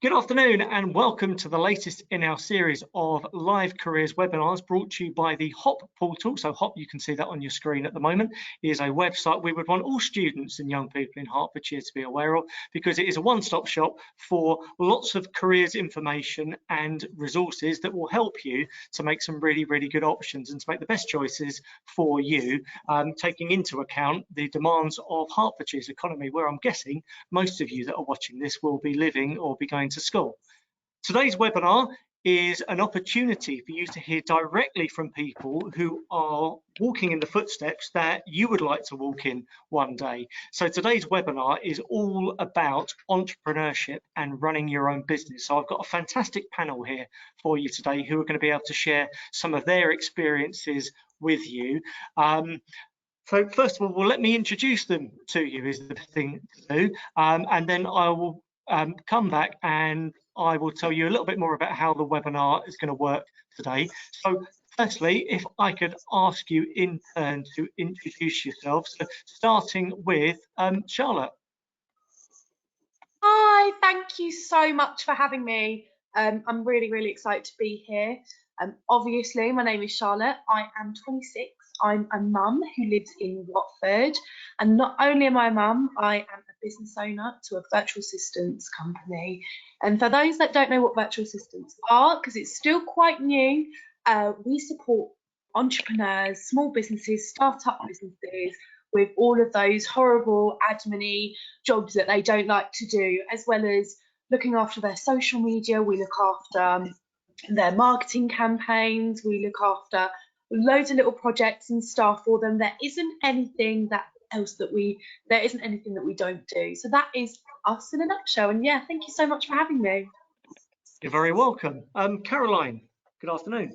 Good afternoon and welcome to the latest in our series of live careers webinars brought to you by the HOP portal. So HOP, you can see that on your screen at the moment, is a website we would want all students and young people in Hertfordshire to be aware of, because it is a one-stop shop for lots of careers information and resources that will help you to make some really good options and to make the best choices for you, taking into account the demands of Hertfordshire's economy, where I'm guessing most of you that are watching this will be living or be going to school. Today's webinar is an opportunity for you to hear directly from people who are walking in the footsteps that you would like to walk in one day. So today's webinar is all about entrepreneurship and running your own business. So I've got a fantastic panel here for you today who are going to be able to share some of their experiences with you. So first of all, well, let me introduce them to you is the thing to do, and then I will come back and I will tell you a little bit more about how the webinar is going to work today. So firstly, if I could ask you in turn to introduce yourselves, so starting with Charlotte. Hi, thank you so much for having me. I'm really excited to be here. Obviously, my name is Charlotte. I am 26. I'm a mum who lives in Watford, and not only am I a mum, I am a business owner to a virtual assistants company. And for those that don't know what virtual assistants are, because it's still quite new, we support entrepreneurs, small businesses, start-up businesses with all of those horrible admin-y jobs that they don't like to do, as well as looking after their social media. We look after their marketing campaigns, we look after loads of little projects and stuff for them. There isn't anything that we don't do. So that is us in a nutshell. And yeah, thank you so much for having me. You're very welcome. Caroline, good afternoon.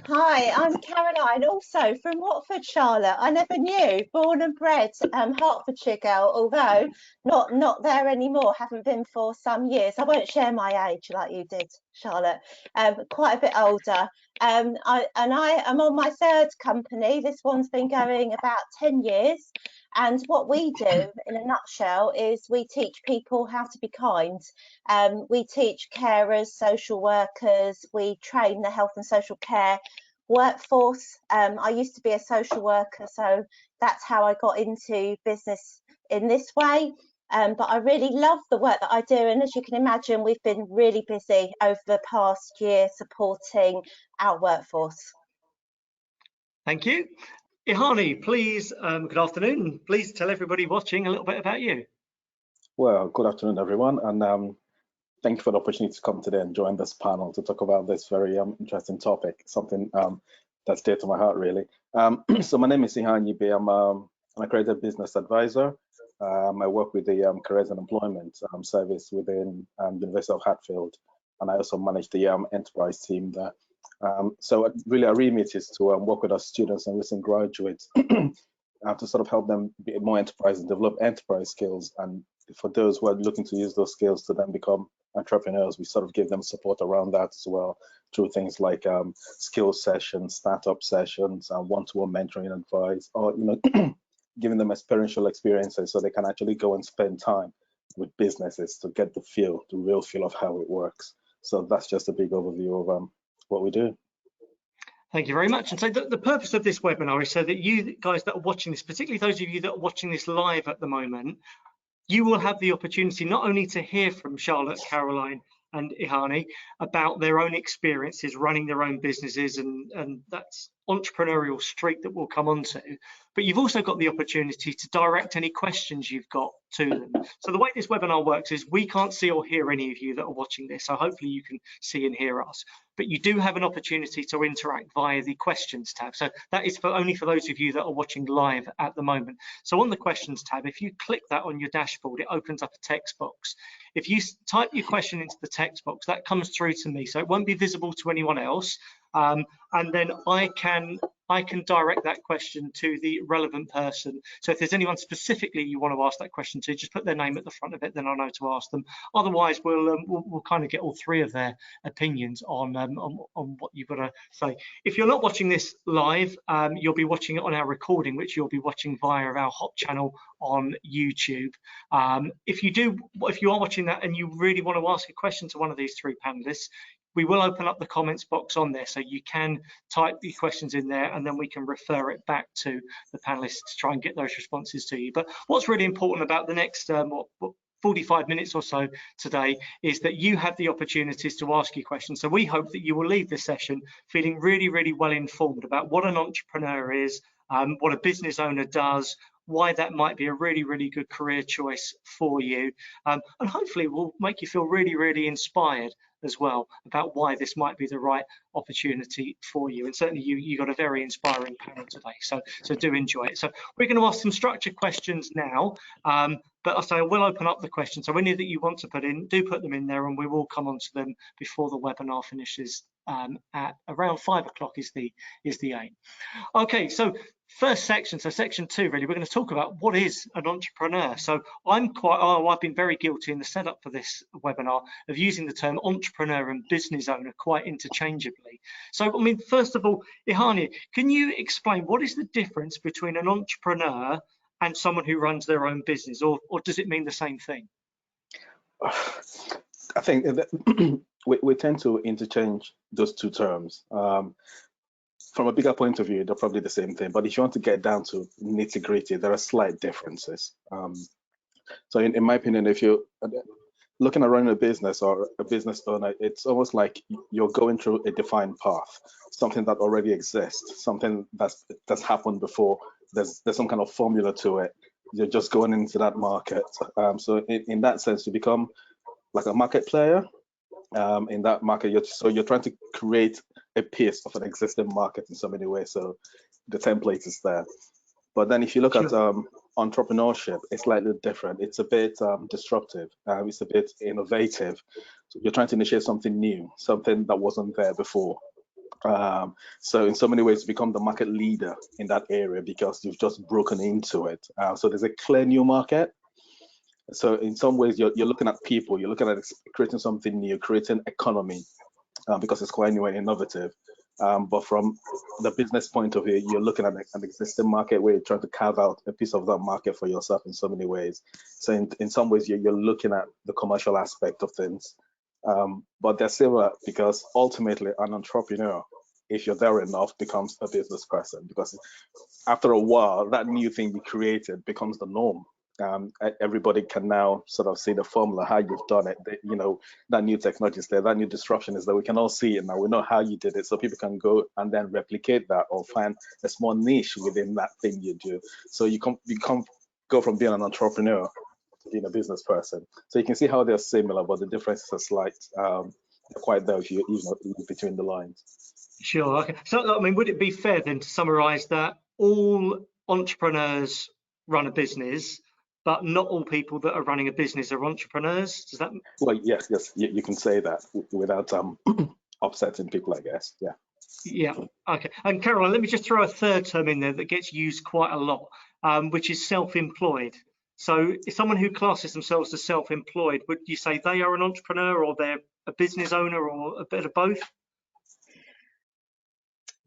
Hi, I'm Caroline, also from Watford, Charlotte. I never knew, born and bred Hertfordshire girl, although not there anymore, haven't been for some years. I won't share my age like you did, Charlotte, quite a bit older. I am on my third company. This one's been going about 10 years. And what we do in a nutshell is we teach people how to be kind. We teach carers, social workers, we train the health and social care workforce. I used to be a social worker, so that's how I got into business in this way. But I really love the work that I do, and as you can imagine, we've been really busy over the past year supporting our workforce. Thank you. Ihani, please, good afternoon. Please tell everybody watching a little bit about you. Well, good afternoon, everyone, and thank you for the opportunity to come today and join this panel to talk about this very interesting topic, something that's dear to my heart, really. So my name is Ihani Ibe. I'm an accredited business advisor. I work with the Careers and Employment Service within University of Hertford, and I also manage the enterprise team there. So really our remit is to work with our students and recent graduates to sort of help them be more enterprise and develop enterprise skills. And for those who are looking to use those skills to then become entrepreneurs, we sort of give them support around that as well through things like skill sessions, startup sessions, one-to-one mentoring advice, or giving them experiential experiences so they can actually go and spend time with businesses to get the real feel of how it works. So that's just a big overview of what we do. Thank you very much. And so the purpose of this webinar is so that you guys that are watching this, particularly those of you that are watching this live at the moment, you will have the opportunity not only to hear from Charlotte, Caroline and Ihani about their own experiences running their own businesses, and that's entrepreneurial streak that we'll come on to, but you've also got the opportunity to direct any questions you've got to them. So the way this webinar works is we can't see or hear any of you that are watching this, so hopefully you can see and hear us, but you do have an opportunity to interact via the questions tab. So that is only for those of you that are watching live at the moment. So on the questions tab, if you click that on your dashboard, it opens up a text box. If you type your question into the text box, that comes through to me, so it won't be visible to anyone else. And then I can I can direct that question to the relevant person. So if there's anyone specifically you want to ask that question to, just put their name at the front of it, then I know to ask them. Otherwise, we'll kind of get all three of their opinions on what you've got to say. If you're not watching this live, you'll be watching it on our recording, which you'll be watching via our Hop channel on YouTube. If you are watching that and you really want to ask a question to one of these three panelists, we will open up the comments box on there, so you can type your questions in there and then we can refer it back to the panelists to try and get those responses to you. But what's really important about the next 45 minutes or so today is that you have the opportunities to ask your questions. So we hope that you will leave this session feeling really, really well informed about what an entrepreneur is, what a business owner does, why that might be a really, really good career choice for you, and hopefully will make you feel really, really inspired as well about why this might be the right opportunity for you. And certainly you got a very inspiring panel today, so do enjoy it. So we're going to ask some structured questions now, but I say I will open up the questions, so any that you want to put in, do put them in there, and we will come on to them before the webinar finishes at around 5 o'clock is the aim. Okay, so first section, so section 2, really, we're going to talk about what is an entrepreneur. So I've been very guilty in the setup for this webinar of using the term entrepreneur and business owner quite interchangeably. So, I mean, first of all, Ihani, can you explain what is the difference between an entrepreneur and someone who runs their own business, or does it mean the same thing? I think that we tend to interchange those two terms. From a bigger point of view, they're probably the same thing, but if you want to get down to nitty-gritty, there are slight differences. So in my opinion, if you're looking at running a business or a business owner, it's almost like you're going through a defined path, something that already exists, something that's happened before. There's some kind of formula to it. You're just going into that market. So in that sense, you become like a market player. In that market, you're trying to create a piece of an existing market in so many ways. So the template is there. But then if you look at entrepreneurship, it's slightly different. It's a bit disruptive. It's a bit innovative. So you're trying to initiate something new, something that wasn't there before. So in so many ways, you become the market leader in that area because you've just broken into it. So there's a clear new market. So in some ways, you're looking at people, you're looking at creating something new, creating economy, because it's quite new and innovative. But from the business point of view, you're looking at an existing market where you're trying to carve out a piece of that market for yourself in so many ways. So in some ways, you're looking at the commercial aspect of things. But they're similar because ultimately an entrepreneur, if you're there enough, becomes a business person, because after a while, that new thing you created becomes the norm. Everybody can now sort of see the formula, how you've done it. You know, that new technology is there, that new disruption is there. We can all see it now. We know how you did it, so people can go and then replicate that or find a small niche within that thing you do. So you go from being an entrepreneur to being a business person. So you can see how they're similar, but the differences are slight. Quite there if you look between the lines. Sure. Okay. So, I mean, would it be fair then to summarise that all entrepreneurs run a business, but not all people that are running a business are entrepreneurs? Does that? Well, yes, you can say that without upsetting people, I guess. Yeah. Yeah. Okay. And Caroline, let me just throw a third term in there that gets used quite a lot, which is self-employed. So, if someone who classes themselves as self-employed, would you say they are an entrepreneur, or they're a business owner, or a bit of both?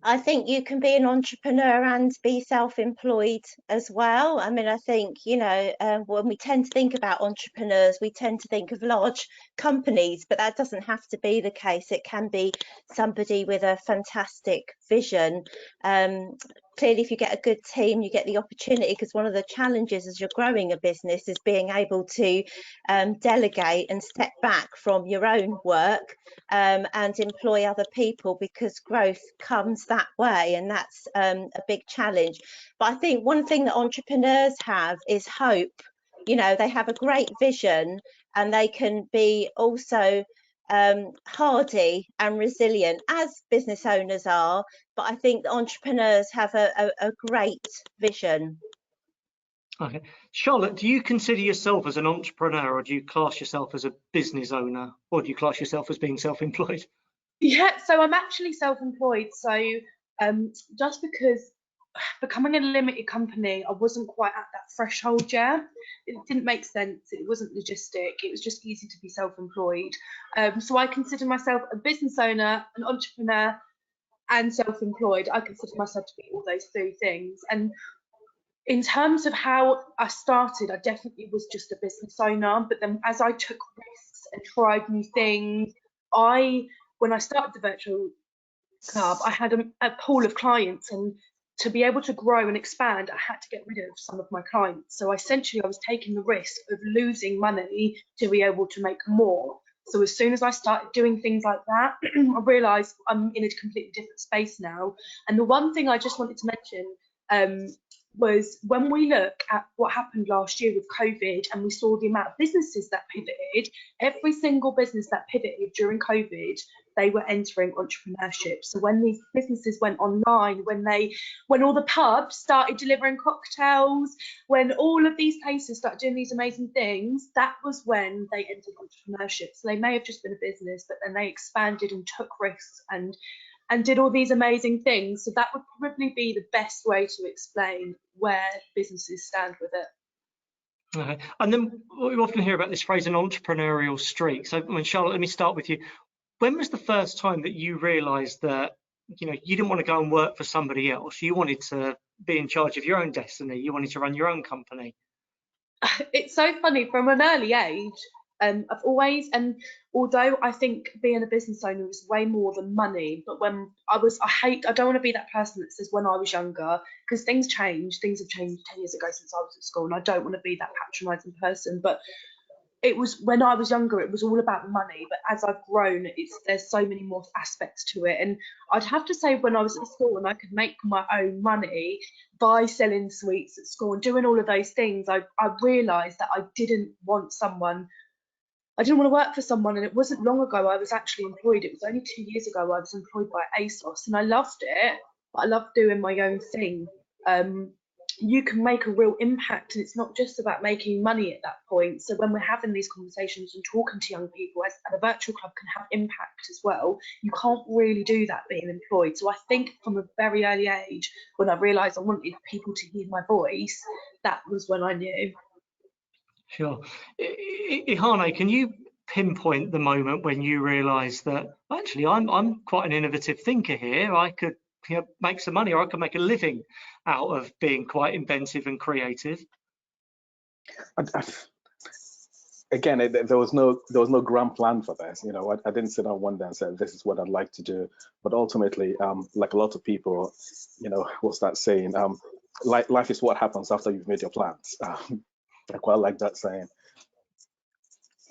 I think you can be an entrepreneur and be self-employed as well. I mean, I think, you know, when we tend to think about entrepreneurs, we tend to think of large companies, but that doesn't have to be the case. It can be somebody with a fantastic vision. Clearly, if you get a good team, you get the opportunity, because one of the challenges as you're growing a business is being able to delegate and step back from your own work and employ other people, because growth comes that way, and that's a big challenge. But I think one thing that entrepreneurs have is hope. You know, they have a great vision, and they can be also hardy and resilient, as business owners are, but I think the entrepreneurs have a great vision. Okay. Charlotte, do you consider yourself as an entrepreneur, or do you class yourself as a business owner, or do you class yourself as being self-employed? Yeah, so I'm actually self-employed. So just because becoming a limited company, I wasn't quite at that threshold yet. It didn't make sense. It wasn't logistic. It was just easy to be self-employed. So I consider myself a business owner, an entrepreneur, and self-employed. I consider myself to be all those three things. And in terms of how I started, I definitely was just a business owner. But then as I took risks and tried new things, when I started the virtual club, I had a pool of clients, and to be able to grow and expand, I had to get rid of some of my clients. So essentially I was taking the risk of losing money to be able to make more. So as soon as I started doing things like that, I realized I'm in a completely different space now. And the one thing I just wanted to mention was when we look at what happened last year with COVID, and we saw the amount of businesses that pivoted, every single business that pivoted during COVID, they were entering entrepreneurship. So when these businesses went online, when all the pubs started delivering cocktails, when all of these places started doing these amazing things, that was when they entered entrepreneurship. So they may have just been a business, but then they expanded and took risks and did all these amazing things. So that would probably be the best way to explain where businesses stand with it. Okay. And then we often hear about this phrase, an entrepreneurial streak. So, I mean, Charlotte, let me start with you. When was the first time that you realised that, you know, you didn't want to go and work for somebody else? You wanted to be in charge of your own destiny. You wanted to run your own company. It's so funny, from an early age, I've always, and although I think being a business owner is way more than money, but when I don't want to be that person that says when I was younger, because things have changed 10 years ago since I was at school, and I don't want to be that patronising person, but it was when I was younger, it was all about money. But as I've grown, there's so many more aspects to it. And I'd have to say, when I was at school and I could make my own money by selling sweets at school and doing all of those things, I realised that I didn't want to work for someone. And it wasn't long ago I was actually employed. It was only 2 years ago I was employed by ASOS, and I loved it, but I loved doing my own thing. You can make a real impact, and it's not just about making money at that point. So when we're having these conversations and talking to young people, as a virtual club can have impact as well, you can't really do that being employed. So I think from a very early age, when I realised I wanted people to hear my voice, that was when I knew. Sure. Ihane, can you pinpoint the moment when you realised that actually I'm quite an innovative thinker here? I could, you know, make some money, or I could make a living out of being quite inventive and creative. Again, there was no grand plan for this. You know, I didn't sit down one day and say this is what I'd like to do. But ultimately, like a lot of people, you know, what's that saying? Life is what happens after you've made your plans. I quite like that saying.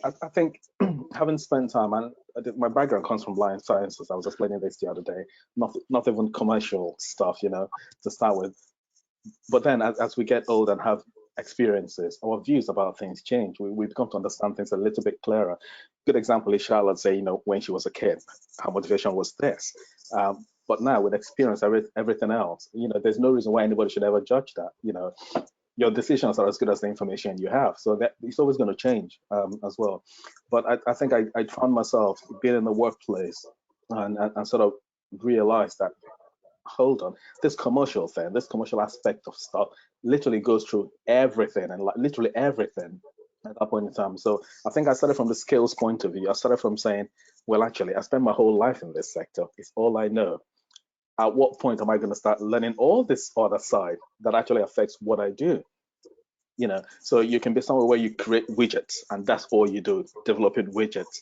I think having spent time, and my background comes from life sciences. I was explaining this the other day. Not even commercial stuff, you know, to start with. But then as we get old and have experiences, our views about things change. We become to understand things a little bit clearer. Good example is Charlotte saying, you know, when she was a kid, her motivation was this. But now with experience, everything else, you know, there's no reason why anybody should ever judge that. You know, your decisions are as good as the information you have. So that it's always going to change as well. But I think I found myself being in the workplace and sort of realized that, hold on, this commercial thing, this commercial aspect of stuff literally goes through everything, and like literally everything at that point in time. So I think I started from the skills point of view. I started from saying, well, actually, I spent my whole life in this sector. It's all I know. At what point am I going to start learning all this other side that actually affects what I do? You know, so you can be somewhere where you create widgets and that's all you do, developing widgets.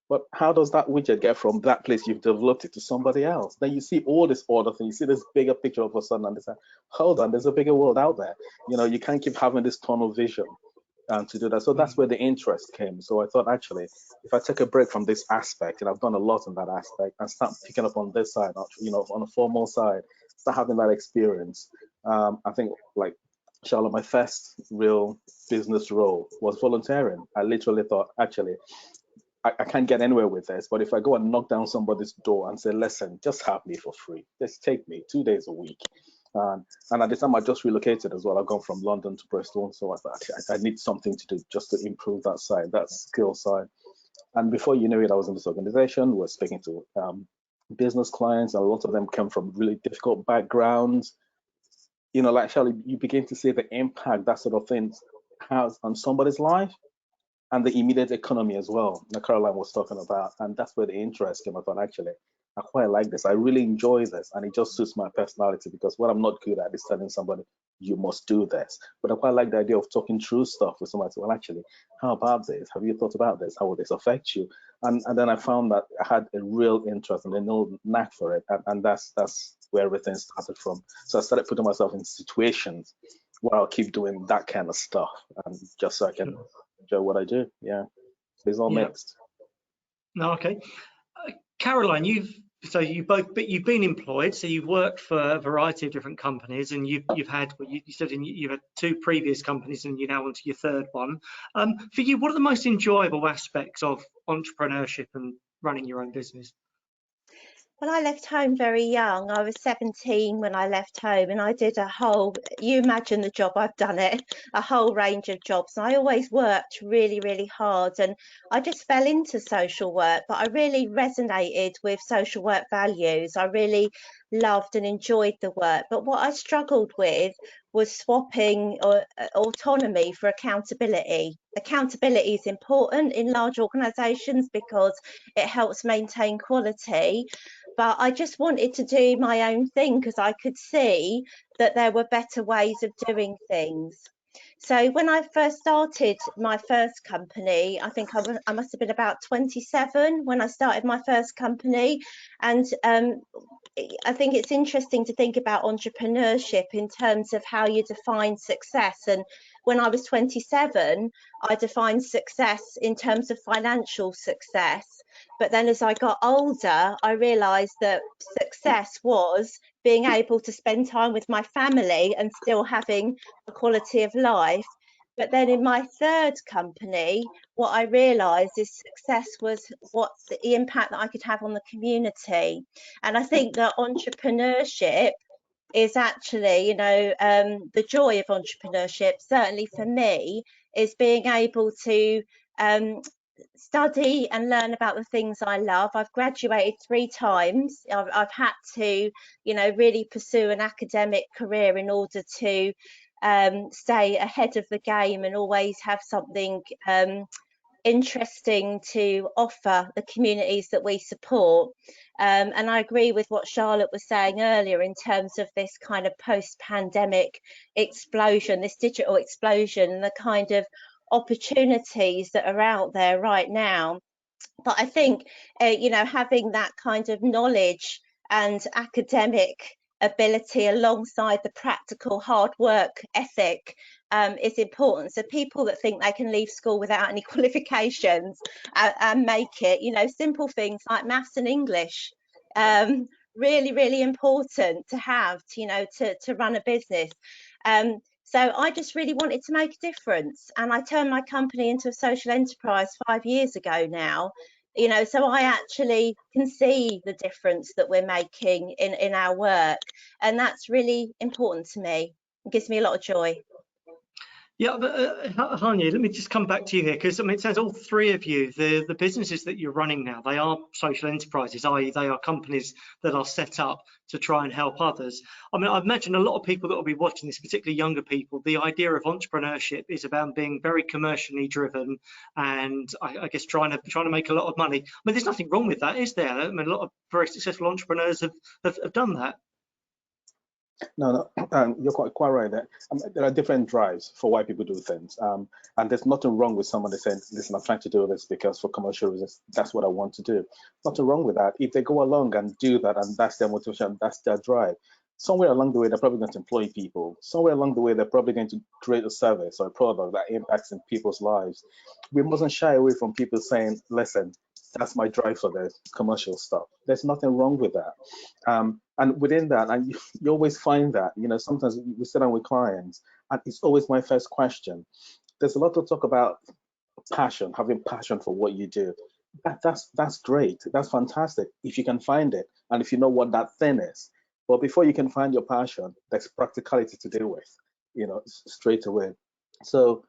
But how does that widget get from that place you've developed it to somebody else? Then you see all this other thing, you see this bigger picture all of a sudden, and decide, hold on, there's a bigger world out there. You know, you can't keep having this tunnel vision to do that. So that's where the interest came. So I thought, actually, if I take a break from this aspect, and I've done a lot in that aspect, and start picking up on this side, you know, on a formal side, start having that experience. I think, like Charlotte, my first real business role was volunteering. I literally thought, actually, I can't get anywhere with this, but if I go and knock down somebody's door and say, listen, just have me for free, just take me 2 days a week. And at the time I just relocated as well. I've gone from London to Bristol, so I thought I need something to do just to improve that side, that skill side. And before you know it, I was in this organization. We were speaking to business clients, and a lot of them come from really difficult backgrounds. You know, like Charlie, you begin to see the impact that sort of thing has on somebody's life and the immediate economy as well, that Caroline was talking about. And that's where the interest came. I thought, actually, I quite like this. I really enjoy this. And it just suits my personality, because what I'm not good at is telling somebody, you must do this. But I quite like the idea of talking through stuff with somebody. Well, actually, how about this? Have you thought about this? How will this affect you? And then I found that I had a real interest and a no knack for it. And that's where everything started from. So I started putting myself in situations where I'll keep doing that kind of stuff, and just so I can enjoy what I do. Yeah, it's all mixed. No, okay. Caroline, you've been employed, so you've worked for a variety of different companies, and you've had, well, you said you've had 2 previous companies, and you're now onto your 3rd one. For you, what are the most enjoyable aspects of entrepreneurship and running your own business? Well, I left home very young. I was 17 when I left home, and I did a whole, you imagine the job, I've done it, a whole range of jobs. I always worked really, really hard, and I just fell into social work, but I really resonated with social work values. I really loved and enjoyed the work. But what I struggled with was swapping autonomy for accountability. Accountability is important in large organisations because it helps maintain quality. But I just wanted to do my own thing because I could see that there were better ways of doing things. So when I first started my first company, I think I must have been about 27 when I started my first company. And I think it's interesting to think about entrepreneurship in terms of how you define success. And when I was 27, I defined success in terms of financial success. But then as I got older, I realized that success was being able to spend time with my family and still having a quality of life. But then in my 3rd company, what I realized is success was what the impact that I could have on the community. And I think that entrepreneurship is actually, you know, the joy of entrepreneurship, certainly for me, is being able to study and learn about the things I love. I've graduated 3 times. I've had to, you know, really pursue an academic career in order to stay ahead of the game and always have something interesting to offer the communities that we support. And I agree with what Charlotte was saying earlier in terms of this kind of post-pandemic explosion, this digital explosion, and the kind of opportunities that are out there right now. But I think, you know, having that kind of knowledge and academic ability alongside the practical hard work ethic is important. So people that think they can leave school without any qualifications and make it, you know, simple things like maths and English, really, really important to have, you know, to run a business. So I just really wanted to make a difference, and I turned my company into a social enterprise 5 years ago now. You know, so I actually can see the difference that we're making in our work, and that's really important to me. It gives me a lot of joy. Yeah, but Hanya, let me just come back to you here, because I mean, it sounds all 3 of you, the businesses that you're running now, they are social enterprises, i.e. they are companies that are set up to try and help others. I mean, I imagine a lot of people that will be watching this, particularly younger people, the idea of entrepreneurship is about being very commercially driven, and I guess trying to make a lot of money. I mean, there's nothing wrong with that, is there? I mean, a lot of very successful entrepreneurs have done that. No, you're quite right there. There are different drives for why people do things, and there's nothing wrong with somebody saying, listen, I'm trying to do this because for commercial reasons, that's what I want to do. Nothing wrong with that. If they go along and do that, and that's their motivation, that's their drive, somewhere along the way, they're probably going to employ people. Somewhere along the way, they're probably going to create a service or a product that impacts in people's lives. We mustn't shy away from people saying, listen, that's my drive for the commercial stuff. There's nothing wrong with that. And within that, and you always find that, you know, sometimes we sit down with clients, and it's always my first question. There's a lot to talk about passion, having passion for what you do. That's great. That's fantastic if you can find it, and if you know what that thing is. But before you can find your passion, there's practicality to deal with, you know, straight away. So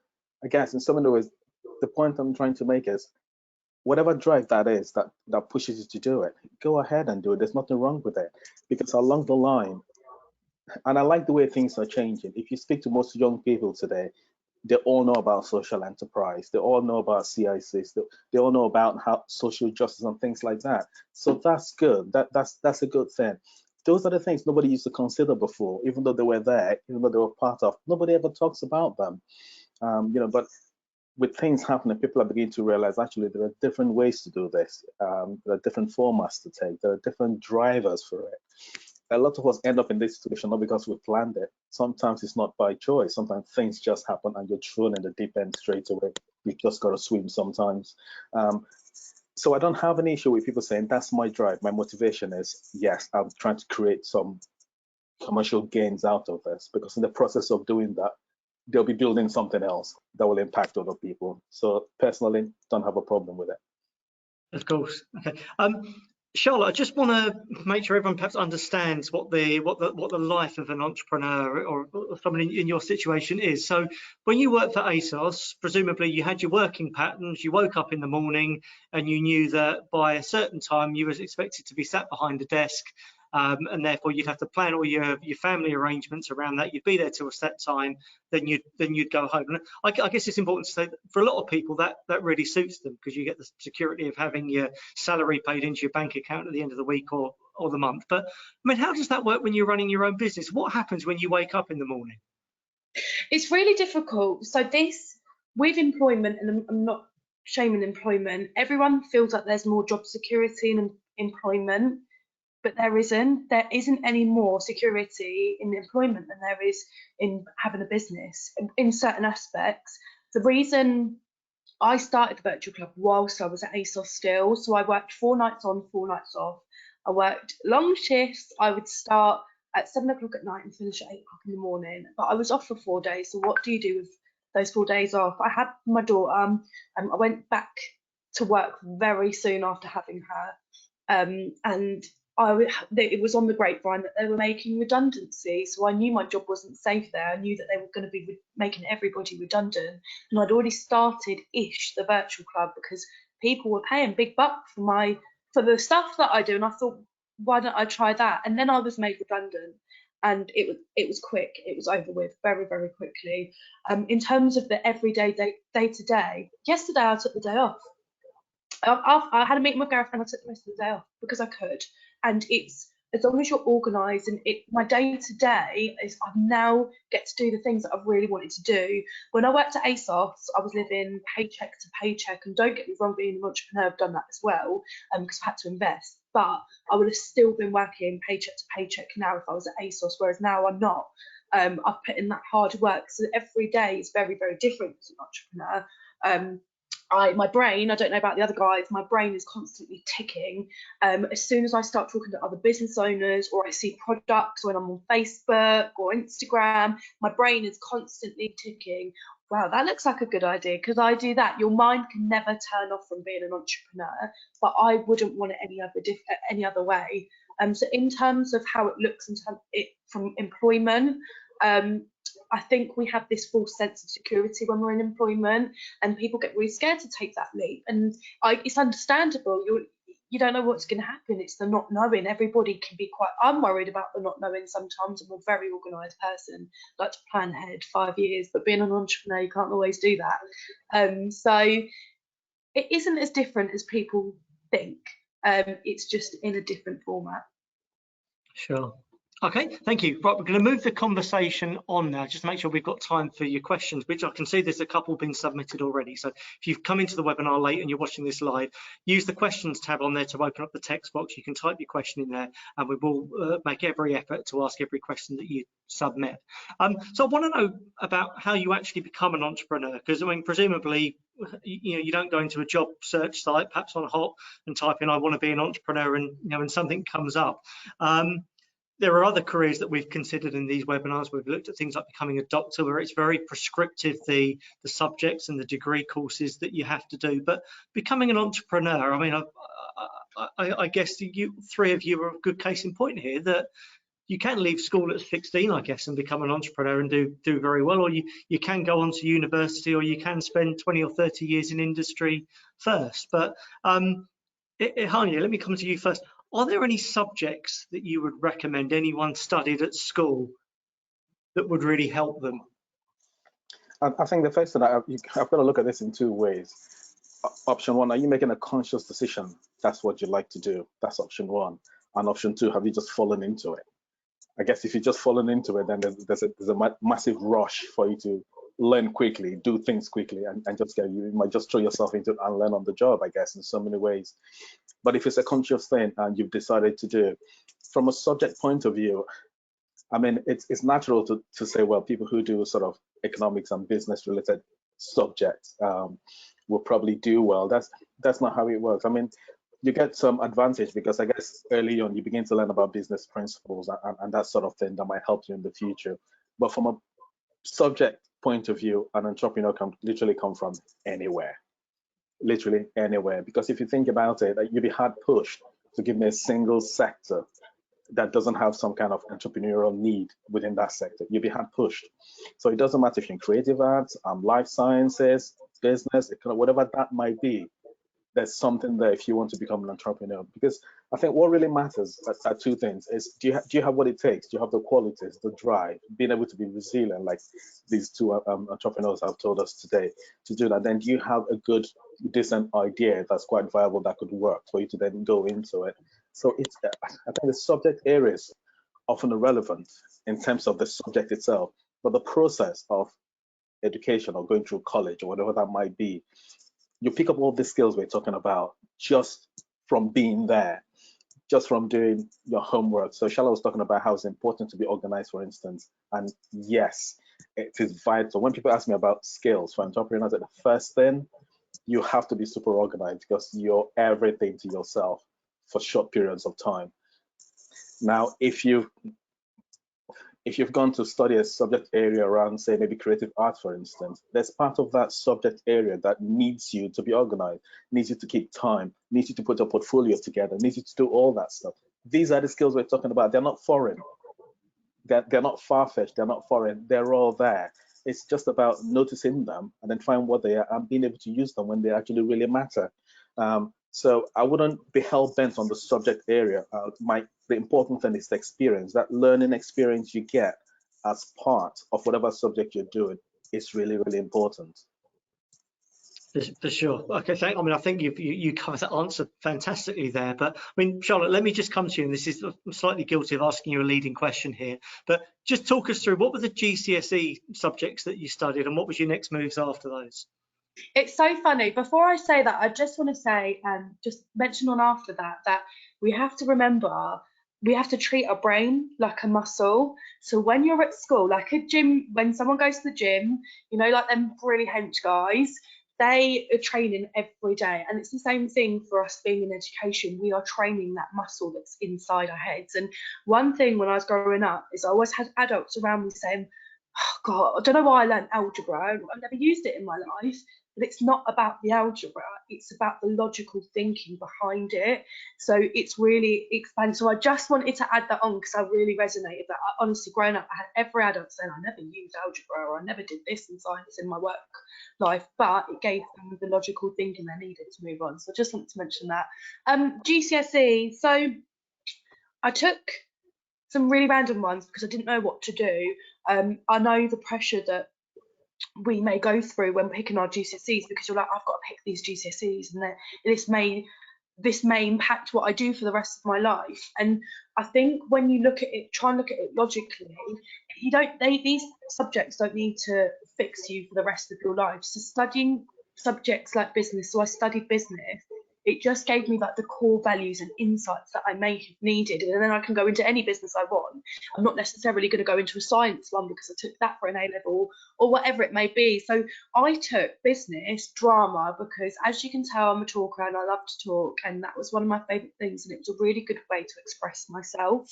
I guess in so many ways, the point I'm trying to make is whatever drive that is that pushes you to do it, go ahead and do it. There's nothing wrong with it, because along the line, and I like the way things are changing. If you speak to most young people today, they all know about social enterprise. They all know about CICs. They all know about how social justice and things like that. So that's good. That's a good thing. Those are the things nobody used to consider before, even though they were there, even though they were part of. Nobody ever talks about them, But with things happening, people are beginning to realize actually there are different ways to do this. There are different formats to take. There are different drivers for it. A lot of us end up in this situation not because we planned it. Sometimes it's not by choice. Sometimes things just happen and you're thrown in the deep end straight away. You just got to swim sometimes. So I don't have an issue with people saying that's my drive. My motivation is, yes, I'm trying to create some commercial gains out of this, because in the process of doing that, they'll be building something else that will impact other people. So personally, don't have a problem with it. Of course. Okay. Charlotte, I just want to make sure everyone perhaps understands what the life of an entrepreneur or someone in your situation is. So when you worked for ASOS, presumably you had your working patterns. You woke up in the morning and you knew that by a certain time you was expected to be sat behind a desk, and therefore you'd have to plan all your family arrangements around that. You'd be there till a set time, then you'd go home. And I guess it's important to say that for a lot of people that really suits them, because you get the security of having your salary paid into your bank account at the end of the week or the month. But I mean, how does that work when you're running your own business? What happens when you wake up in the morning? It's really difficult. So this, with employment, and I'm not shaming employment, everyone feels like there's more job security in employment, but there isn't any more security in employment than there is in having a business in certain aspects. The reason I started the virtual club whilst I was at ASOS still, so I worked 4 nights on, 4 nights off. I worked long shifts. I would start at 7 o'clock at night and finish at 8 o'clock in the morning, but I was off for 4 days. So what do you do with those 4 days off? I had my daughter, I went back to work very soon after having her, and it was on the grapevine that they were making redundancy, so I knew my job wasn't safe there. I knew that they were going to be making everybody redundant, and I'd already started the virtual club, because people were paying big bucks for the stuff that I do, and I thought, why don't I try that? And then I was made redundant, and it was quick. It was over with very, very quickly. In terms of the everyday day to day, yesterday I took the day off. I had a meeting with Gareth and I took the rest of the day off because I could. And it's, as long as you're organised, and my day to day is I now get to do the things that I've really wanted to do. When I worked at ASOS, I was living paycheck to paycheck, and don't get me wrong, being an entrepreneur, I've done that as well, because I had to invest. But I would have still been working paycheck to paycheck now if I was at ASOS, whereas now I'm not. I've put in that hard work, so every day is very, very different as an entrepreneur. My brain, I don't know about the other guys, my brain is constantly ticking. As soon as I start talking to other business owners, or I see products when I'm on Facebook or Instagram, my brain is constantly ticking. Wow, that looks like a good idea. Could I do that? Your mind can never turn off from being an entrepreneur, but I wouldn't want it any other way. So in terms of how it looks in terms from employment, I think we have this false sense of security when we're in employment, and people get really scared to take that leap. And it's understandable. You don't know what's going to happen. It's the not knowing. Everybody can be I'm worried about the not knowing sometimes. I'm a very organised person, like to plan ahead 5 years, but being an entrepreneur, you can't always do that. So it isn't as different as people think. It's just in a different format. Sure. Okay, thank you. Right, we're going to move the conversation on now, just to make sure we've got time for your questions, which I can see there's a couple been submitted already. So if you've come into the webinar late and you're watching this live, use the questions tab on there to open up the text box. You can type your question in there, and we will make every effort to ask every question that you submit. So I want to know about how you actually become an entrepreneur, because I mean, presumably, you don't go into a job search site, perhaps on Hop, and type in "I want to be an entrepreneur," and and something comes up. There are other careers that we've considered in these webinars. We've looked at things like becoming a doctor, where it's very prescriptive, the subjects and the degree courses that you have to do. But becoming an entrepreneur, I mean, I guess you three of you are a good case in point here, that you can leave school at 16, I guess, and become an entrepreneur and do very well, or you can go on to university, or you can spend 20 or 30 years in industry first. But Hania, let me come to you first. Are there any subjects that you would recommend anyone studied at school that would really help them? I think the first thing, I've got to look at this in two ways. Option one, are you making a conscious decision? That's what you like to do. That's option one. And option two, have you just fallen into it? I guess if you've just fallen into it, then there's a massive rush for you to learn quickly, do things quickly, and just you might just throw yourself into it and learn on the job, I guess, in so many ways. But if it's a conscious thing and you've decided to do, from a subject point of view, I mean, it's natural to say, well, people who do sort of economics and business related subjects will probably do well. That's not how it works. I mean, you get some advantage because I guess early on you begin to learn about business principles and that sort of thing that might help you in the future. But from a subject point of view, an entrepreneur can literally come from anywhere, literally anywhere. Because if you think about it, you'd be hard pushed to give me a single sector that doesn't have some kind of entrepreneurial need within that sector. You'll be hard pushed. So it doesn't matter if you're in creative arts, life sciences, business, whatever that might be. There's something there if you want to become an entrepreneur. Because I think what really matters are two things: is do you have what it takes? Do you have the qualities, the drive, being able to be resilient, like these two entrepreneurs have told us today, to do that? Then do you have a good, decent idea that's quite viable that could work for you to then go into it? So I think the subject area is often irrelevant in terms of the subject itself, but the process of education or going through college or whatever that might be, you pick up all the skills we're talking about just from being there, just from doing your homework. So Charlotte was talking about how it's important to be organized, for instance. And yes, it is vital. When people ask me about skills for entrepreneurs, the first thing, you have to be super organized because you're everything to yourself for short periods of time. Now, if you've gone to study a subject area around, say, maybe creative art, for instance, there's part of that subject area that needs you to be organized, needs you to keep time, needs you to put your portfolio together, needs you to do all that stuff. These are the skills we're talking about. They're not foreign. They're not far-fetched. They're not foreign. They're all there. It's just about noticing them and then find what they are and being able to use them when they actually really matter. So I wouldn't be hell-bent on the subject area. The important thing is the experience. That learning experience you get as part of whatever subject you're doing is really, really important. For sure. Okay, I think you covered that answer fantastically there. But I mean, Charlotte, let me just come to you, and this is, I'm slightly guilty of asking you a leading question here, but just talk us through what were the GCSE subjects that you studied and what was your next moves after those? It's so funny. Before I say that, I just want to say, just mention on after that we have to remember, we have to treat our brain like a muscle. So when you're at school, like a gym, when someone goes to the gym, you know, like them really hench guys, they are training every day. And it's the same thing for us being in education. We are training that muscle that's inside our heads. And one thing when I was growing up is I always had adults around me saying, oh God, I don't know why I learned algebra. I've never used it in my life. But it's not about the algebra, it's about the logical thinking behind it. So it's really expanded. So I just wanted to add that on because I really resonated that. I, honestly, growing up, I had every adult saying I never used algebra or I never did this in science in my work life, but it gave them the logical thinking they needed to move on. So I just wanted to mention that. GCSE, so I took some really random ones because I didn't know what to do. I know the pressure that we may go through when picking our GCSEs because you're like, I've got to pick these GCSEs and this may impact what I do for the rest of my life. And I think when you look at it, try and look at it logically, these subjects don't need to fix you for the rest of your life. So studying subjects like business, so I studied business, it just gave me like the core values and insights that I may have needed, and then I can go into any business I want. I'm not necessarily going to go into a science one because I took that for an A-level or whatever it may be. So I took business drama because, as you can tell, I'm a talker and I love to talk, and that was one of my favourite things, and it was a really good way to express myself.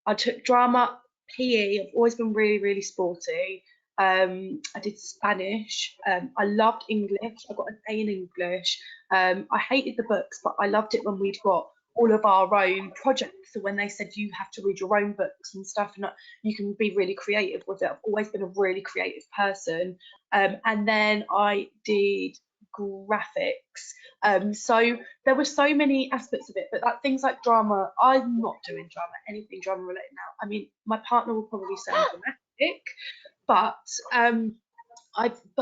I took drama, PE. I've always been really, really sporty. I did Spanish. I loved English. I got an A in English. I hated the books, but I loved it when we'd got all of our own projects. So when they said you have to read your own books and stuff, and you can be really creative with it, I've always been a really creative person. And then I did graphics. So there were so many aspects of it, but like things like drama, I'm not doing drama, anything drama related now. I mean, my partner will probably say I'm dramatic, but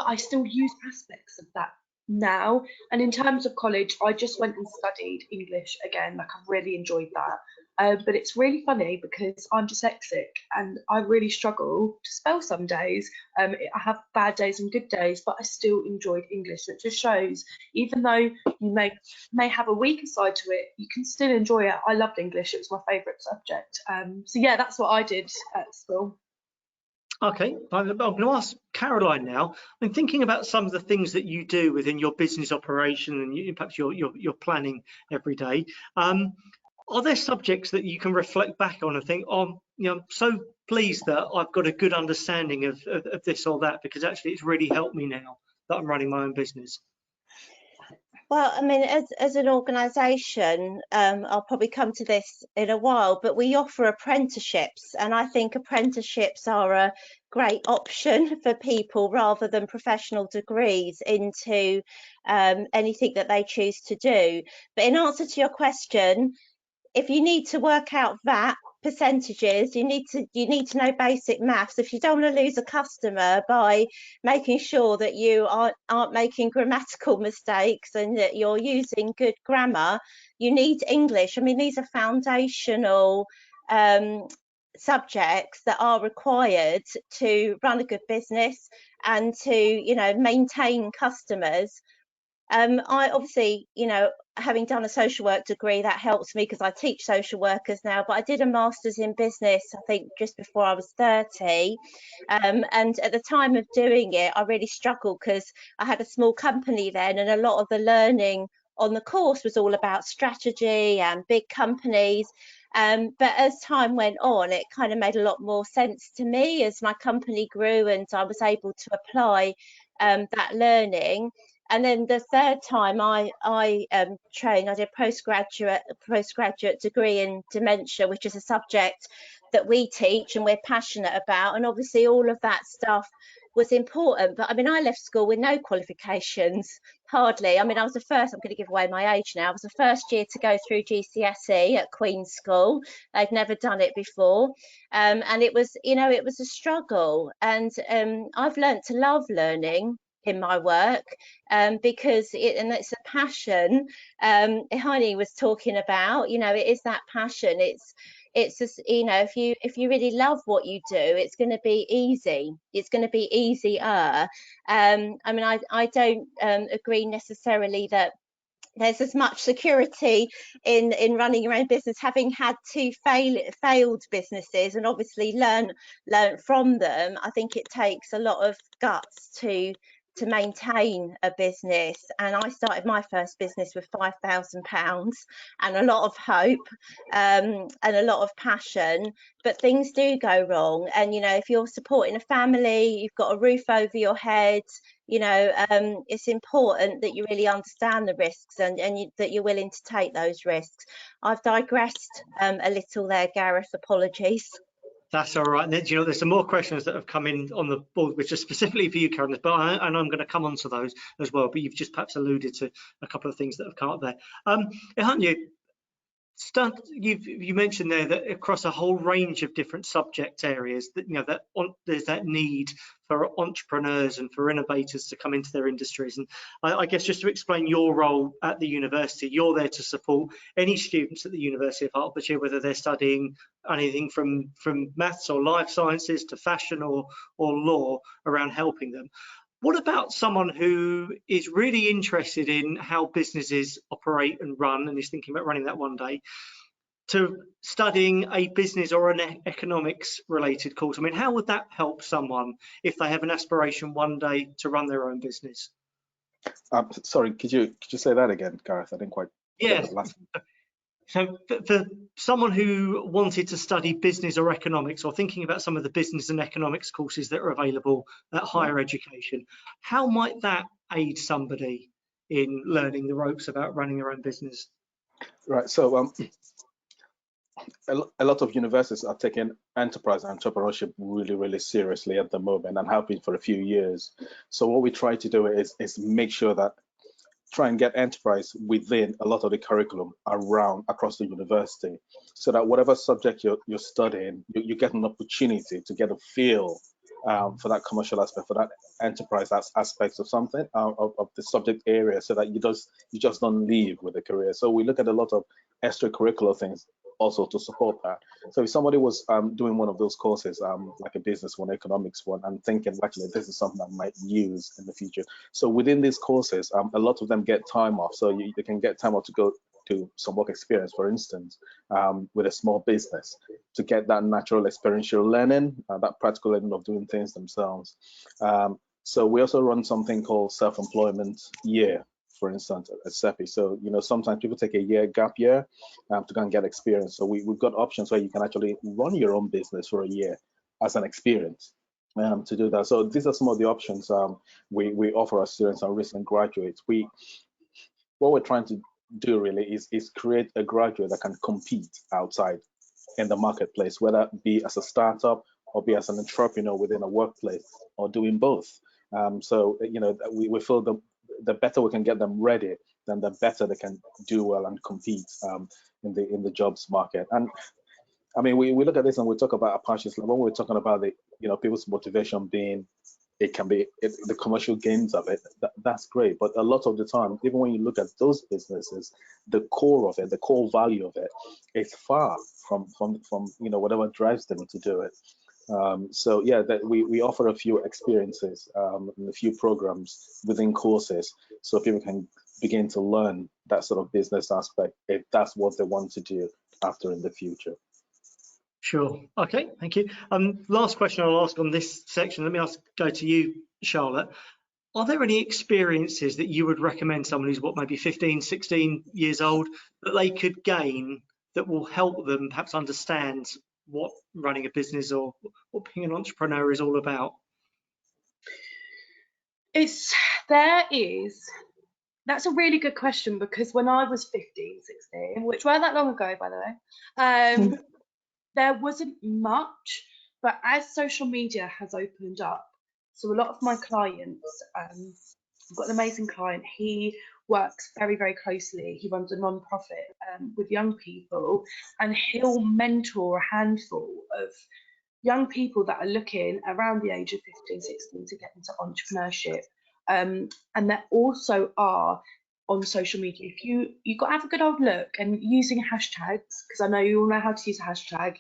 I still use aspects of that now. And in terms of college, I just went and studied English again. Like, I really enjoyed that. But it's really funny because I'm dyslexic and I really struggle to spell some days. I have bad days and good days, but I still enjoyed English. So it just shows, even though you may have a weaker side to it, you can still enjoy it. I loved English. It was my favourite subject. So yeah, that's what I did at school. Okay, I'm going to ask Caroline now. I'm thinking about some of the things that you do within your business operation and perhaps your planning every day. Are there subjects that you can reflect back on and think, oh, I'm so pleased that I've got a good understanding of this or that, because actually it's really helped me now that I'm running my own business? Well, I mean, as an organisation, I'll probably come to this in a while, but we offer apprenticeships, and I think apprenticeships are a great option for people rather than professional degrees into anything that they choose to do. But in answer to your question, if you need to work out VAT percentages, you need to know basic maths. If you don't want to lose a customer by making sure that you aren't making grammatical mistakes and that you're using good grammar, you need English. I mean, these are foundational subjects that are required to run a good business and to maintain customers. I obviously, having done a social work degree, that helps me because I teach social workers now, but I did a master's in business, I think just before I was 30. And at the time of doing it, I really struggled because I had a small company then, and a lot of the learning on the course was all about strategy and big companies. But as time went on, it kind of made a lot more sense to me as my company grew and I was able to apply that learning. And then the third time I trained, I did a postgraduate degree in dementia, which is a subject that we teach and we're passionate about. And obviously all of that stuff was important. But I mean, I left school with no qualifications, hardly. I mean, I was the first, I'm going to give away my age now, I was the first year to go through GCSE at Queen's School. I'd never done it before. And it was, it was a struggle. And I've learned to love learning in my work because it's a passion. Ihani was talking about, it is that passion. It's just, if you really love what you do, it's going to be easy. It's going to be easier. I mean, I don't agree necessarily that there's as much security in running your own business, having had two failed businesses and obviously learn from them. I think it takes a lot of guts to maintain a business, and I started my first business with £5,000 and a lot of hope and a lot of passion, but things do go wrong. And if you're supporting a family, you've got a roof over your head, it's important that you really understand the risks and that you're willing to take those risks. I've digressed a little there, Gareth, apologies. That's all right. And then, there's some more questions that have come in on the board, which are specifically for you, Karen, but and I'm going to come on to those as well. But you've just perhaps alluded to a couple of things that have come up there. You mentioned there that across a whole range of different subject areas that there's that need for entrepreneurs and for innovators to come into their industries. And I guess just to explain your role at the university, you're there to support any students at the University of Hertfordshire, whether they're studying anything from maths or life sciences to fashion or law, around helping them. What about someone who is really interested in how businesses operate and run and is thinking about running that one day, to studying a business or an economics related course? I mean, how would that help someone if they have an aspiration one day to run their own business? Sorry, could you say that again, Gareth? I didn't quite get that last one. So for someone who wanted to study business or economics, or thinking about some of the business and economics courses that are available at higher education, how might that aid somebody in learning the ropes about running their own business? Right. So a lot of universities are taking enterprise and entrepreneurship really, really seriously at the moment, and have been for a few years. So what we try to do is make sure that try and get enterprise within a lot of the curriculum around across the university, so that whatever subject you're studying, you get an opportunity to get a feel for that commercial aspect, for that enterprise aspects of something of the subject area, so that you just don't leave with a career. So we look at a lot of extracurricular things also to support that. So if somebody was doing one of those courses, like a business one, economics one, and thinking actually this is something I might use in the future, so within these courses, a lot of them get time off. So they can get time off to go to some work experience, for instance, with a small business, to get that natural experiential learning, that practical learning of doing things themselves. So we also run something called self-employment year, for instance, at CEPI. So, sometimes people take a year gap year to go and get experience. So we've got options where you can actually run your own business for a year as an experience to do that. So these are some of the options we offer our students and recent graduates. What we're trying to do really is create a graduate that can compete outside in the marketplace, whether it be as a startup or be as an entrepreneur within a workplace, or doing both. So we feel the better we can get them ready, then the better they can do well and compete in the jobs market. And I mean, we look at this and we talk about Apache's, when we're talking about the people's motivation being, it can be the commercial gains of it. That's great, but a lot of the time, even when you look at those businesses, the core of it, the core value of it, is far from whatever drives them to do it. So yeah, that we offer a few experiences and a few programs within courses, so people can begin to learn that sort of business aspect if that's what they want to do after in the future. Sure. Okay, thank you. Last question I'll ask on this section. Let me go to you, Charlotte. Are there any experiences that you would recommend someone who's maybe 15, 16 years old, that they could gain that will help them perhaps understand what running a business or what being an entrepreneur is all about? That's a really good question, because when I was 15, 16, which weren't that long ago, by the way, there wasn't much, but as social media has opened up, so a lot of my clients, I've got an amazing client, he works very, very closely, he runs a non-profit with young people, and he'll mentor a handful of young people that are looking around the age of 15, 16 to get into entrepreneurship. And there also are on social media, if you've got to have a good old look, and using hashtags, because I know you all know how to use a hashtag,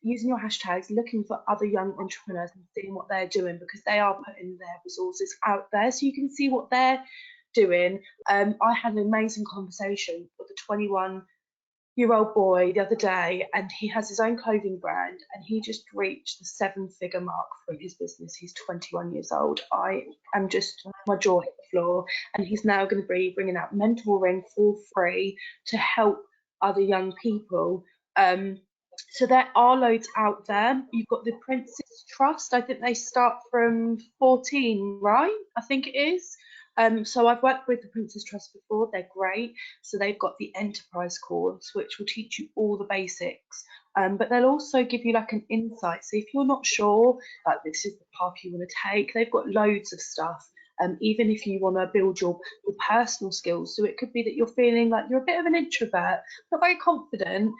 using your hashtags, looking for other young entrepreneurs and seeing what they're doing, because they are putting their resources out there so you can see what they're doing. I had an amazing conversation with a 21-year-old boy the other day, and he has his own clothing brand, and he just reached the 7-figure mark from his business. He's 21 years old. I am just, my jaw hit the floor, and he's now going to be bringing out mentoring for free to help other young people. So there are loads out there. You've got the Princess Trust. I think they start from 14, right? I think it is. So I've worked with the Princess Trust before. They're great. So they've got the enterprise course, which will teach you all the basics. But they'll also give you like an insight. So if you're not sure, like this is the path you want to take, they've got loads of stuff. Even if you want to build your personal skills. So it could be that you're feeling like you're a bit of an introvert, not very confident,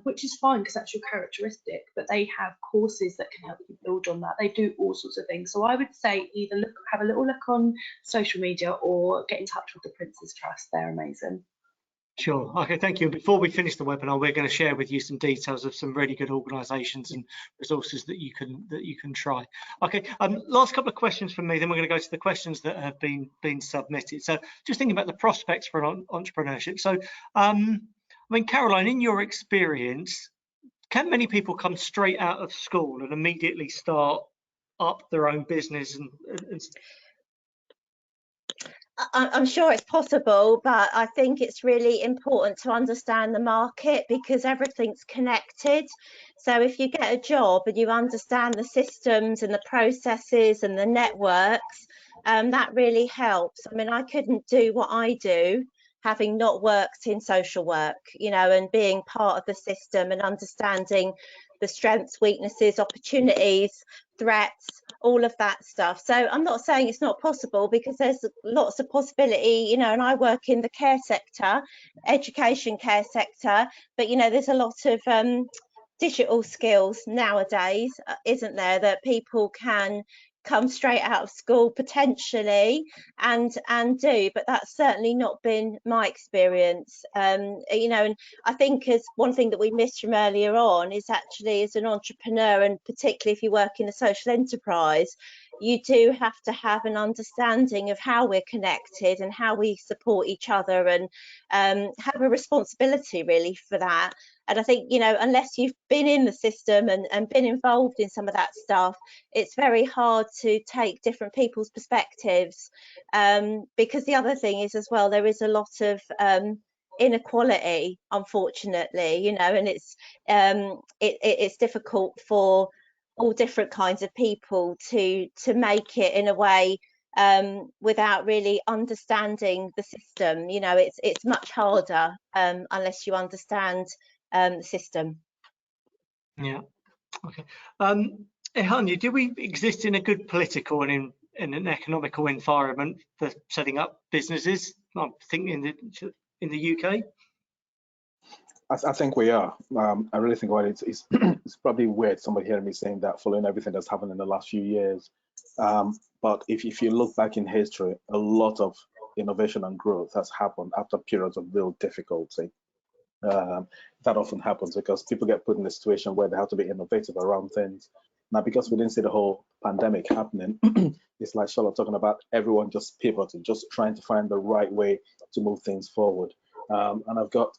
which is fine because that's your characteristic, but they have courses that can help you build on that. They do all sorts of things. So I would say either have a little look on social media or get in touch with the Princess Trust. They're amazing. Sure. Okay, thank you. Before we finish the webinar, we're going to share with you some details of some really good organisations and resources that you can try. Okay. Last couple of questions from me, then we're going to go to the questions that have been submitted. So, just thinking about the prospects for entrepreneurship. So, I mean, Caroline, in your experience, can many people come straight out of school and immediately start up their own business and I'm sure it's possible, but I think it's really important to understand the market, because everything's connected. So if you get a job and you understand the systems and the processes and the networks, that really helps. I mean, I couldn't do what I do having not worked in social work, you know, and being part of the system and understanding the strengths, weaknesses, opportunities, threats, all of that stuff. So I'm not saying it's not possible, because there's lots of possibility, you know, and I work in the care sector, education care sector, but, you know, there's a lot of digital skills nowadays, isn't there, that people can come straight out of school potentially and do, but that's certainly not been my experience. You know, and I think as one thing that we missed from earlier on is actually, as an entrepreneur, and particularly if you work in a social enterprise, you do have to have an understanding of how we're connected and how we support each other, and have a responsibility really for that. And I think, you know, unless you've been in the system and been involved in some of that stuff, it's very hard to take different people's perspectives, because the other thing is as well, there is a lot of inequality, unfortunately, you know, and it's difficult for all different kinds of people to make it in a way without really understanding the system. You know, it's much harder unless you understand the system. Yeah. Okay. Ehanya, do we exist in a good political and in an economical environment for setting up businesses? I think in the UK. I think we are. I really think about it. It's it's probably weird somebody hearing me saying that following everything that's happened in the last few years. But if you look back in history, a lot of innovation and growth has happened after periods of real difficulty. That often happens because people get put in a situation where they have to be innovative around things. Now, because we didn't see the whole pandemic happening, it's like Charlotte talking about, everyone just pivoted, just trying to find the right way to move things forward. And I've got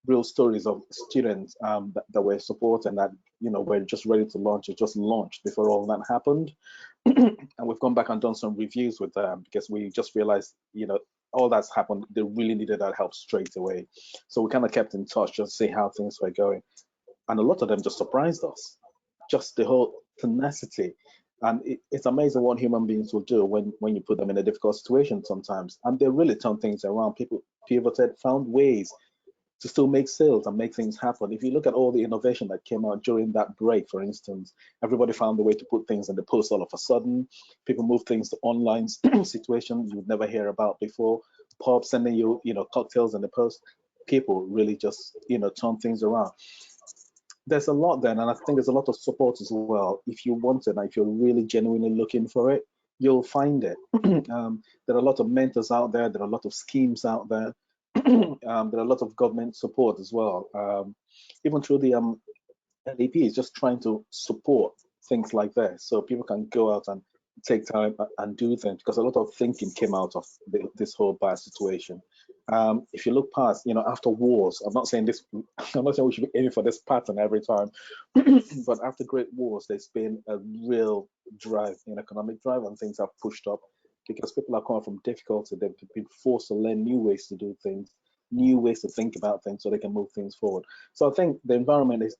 real stories of students that were supporting that, you know, were just ready to launch. It just launched before all that happened. And we've gone back and done some reviews with them because we just realized, you know, all that's happened, they really needed that help straight away. So we kind of kept in touch just to see how things were going. And a lot of them just surprised us, just the whole tenacity. And it's amazing what human beings will do when you put them in a difficult situation sometimes. And they really turn things around. People pivoted, found ways to still make sales and make things happen. If you look at all the innovation that came out during that break, for instance, everybody found a way to put things in the post all of a sudden. People moved things to online situations you would never hear about before. Pubs sending you, you know, cocktails in the post. People really just, you know, turn things around. There's a lot then, and I think there's a lot of support as well. If you want it, and if you're really genuinely looking for it, you'll find it. There are a lot of mentors out there. There are a lot of schemes out there. There are a lot of government support as well. Even through the LEP is just trying to support things like this, so people can go out and take time and do things, because a lot of thinking came out of this whole bad situation. If you look past, you know, after wars, I'm not saying this, I'm not saying we should be aiming for this pattern every time, but after great wars, there's been a real drive, an economic drive, and things have pushed up because people are coming from difficulty. They've been forced to learn new ways to do things, new ways to think about things, so they can move things forward. So I think the environment is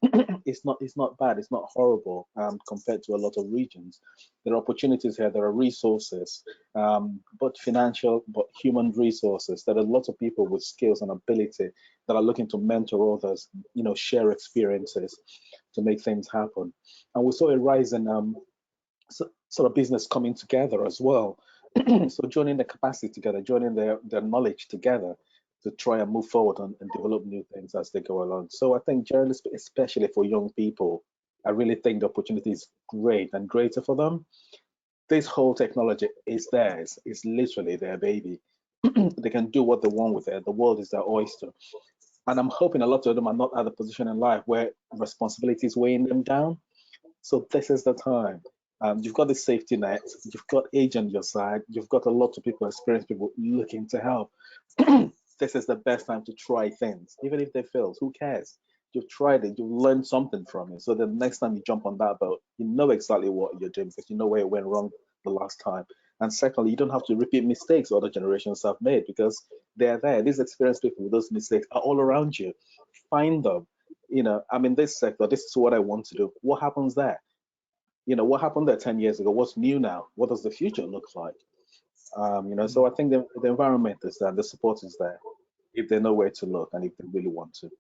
it's not bad, it's not horrible compared to a lot of regions. There are opportunities here, there are resources, both financial but human resources. There are lots of people with skills and ability that are looking to mentor others, you know, share experiences to make things happen. And we saw a rise in sort of business coming together as well. So joining the capacity together, joining their knowledge together to try and move forward and develop new things as they go along. So I think generally, especially for young people, I really think the opportunity is great and greater for them. This whole technology is theirs. It's literally their baby. They can do what they want with it. The world is their oyster. And I'm hoping a lot of them are not at a position in life where responsibility is weighing them down. So this is the time. You've got the safety net, you've got age on your side, you've got a lot of people, experienced people looking to help. This is the best time to try things, even if they fail. Who cares? You've tried it, you've learned something from it. So the next time you jump on that boat, you know exactly what you're doing because you know where it went wrong the last time. And secondly, you don't have to repeat mistakes other generations have made because they're there. These experienced people with those mistakes are all around you. Find them. You know, I'm in this sector, this is what I want to do. What happens there? You know, what happened there 10 years ago? What's new now? What does the future look like? So I think the environment is there, the support is there, if they know where to look and if they really want to.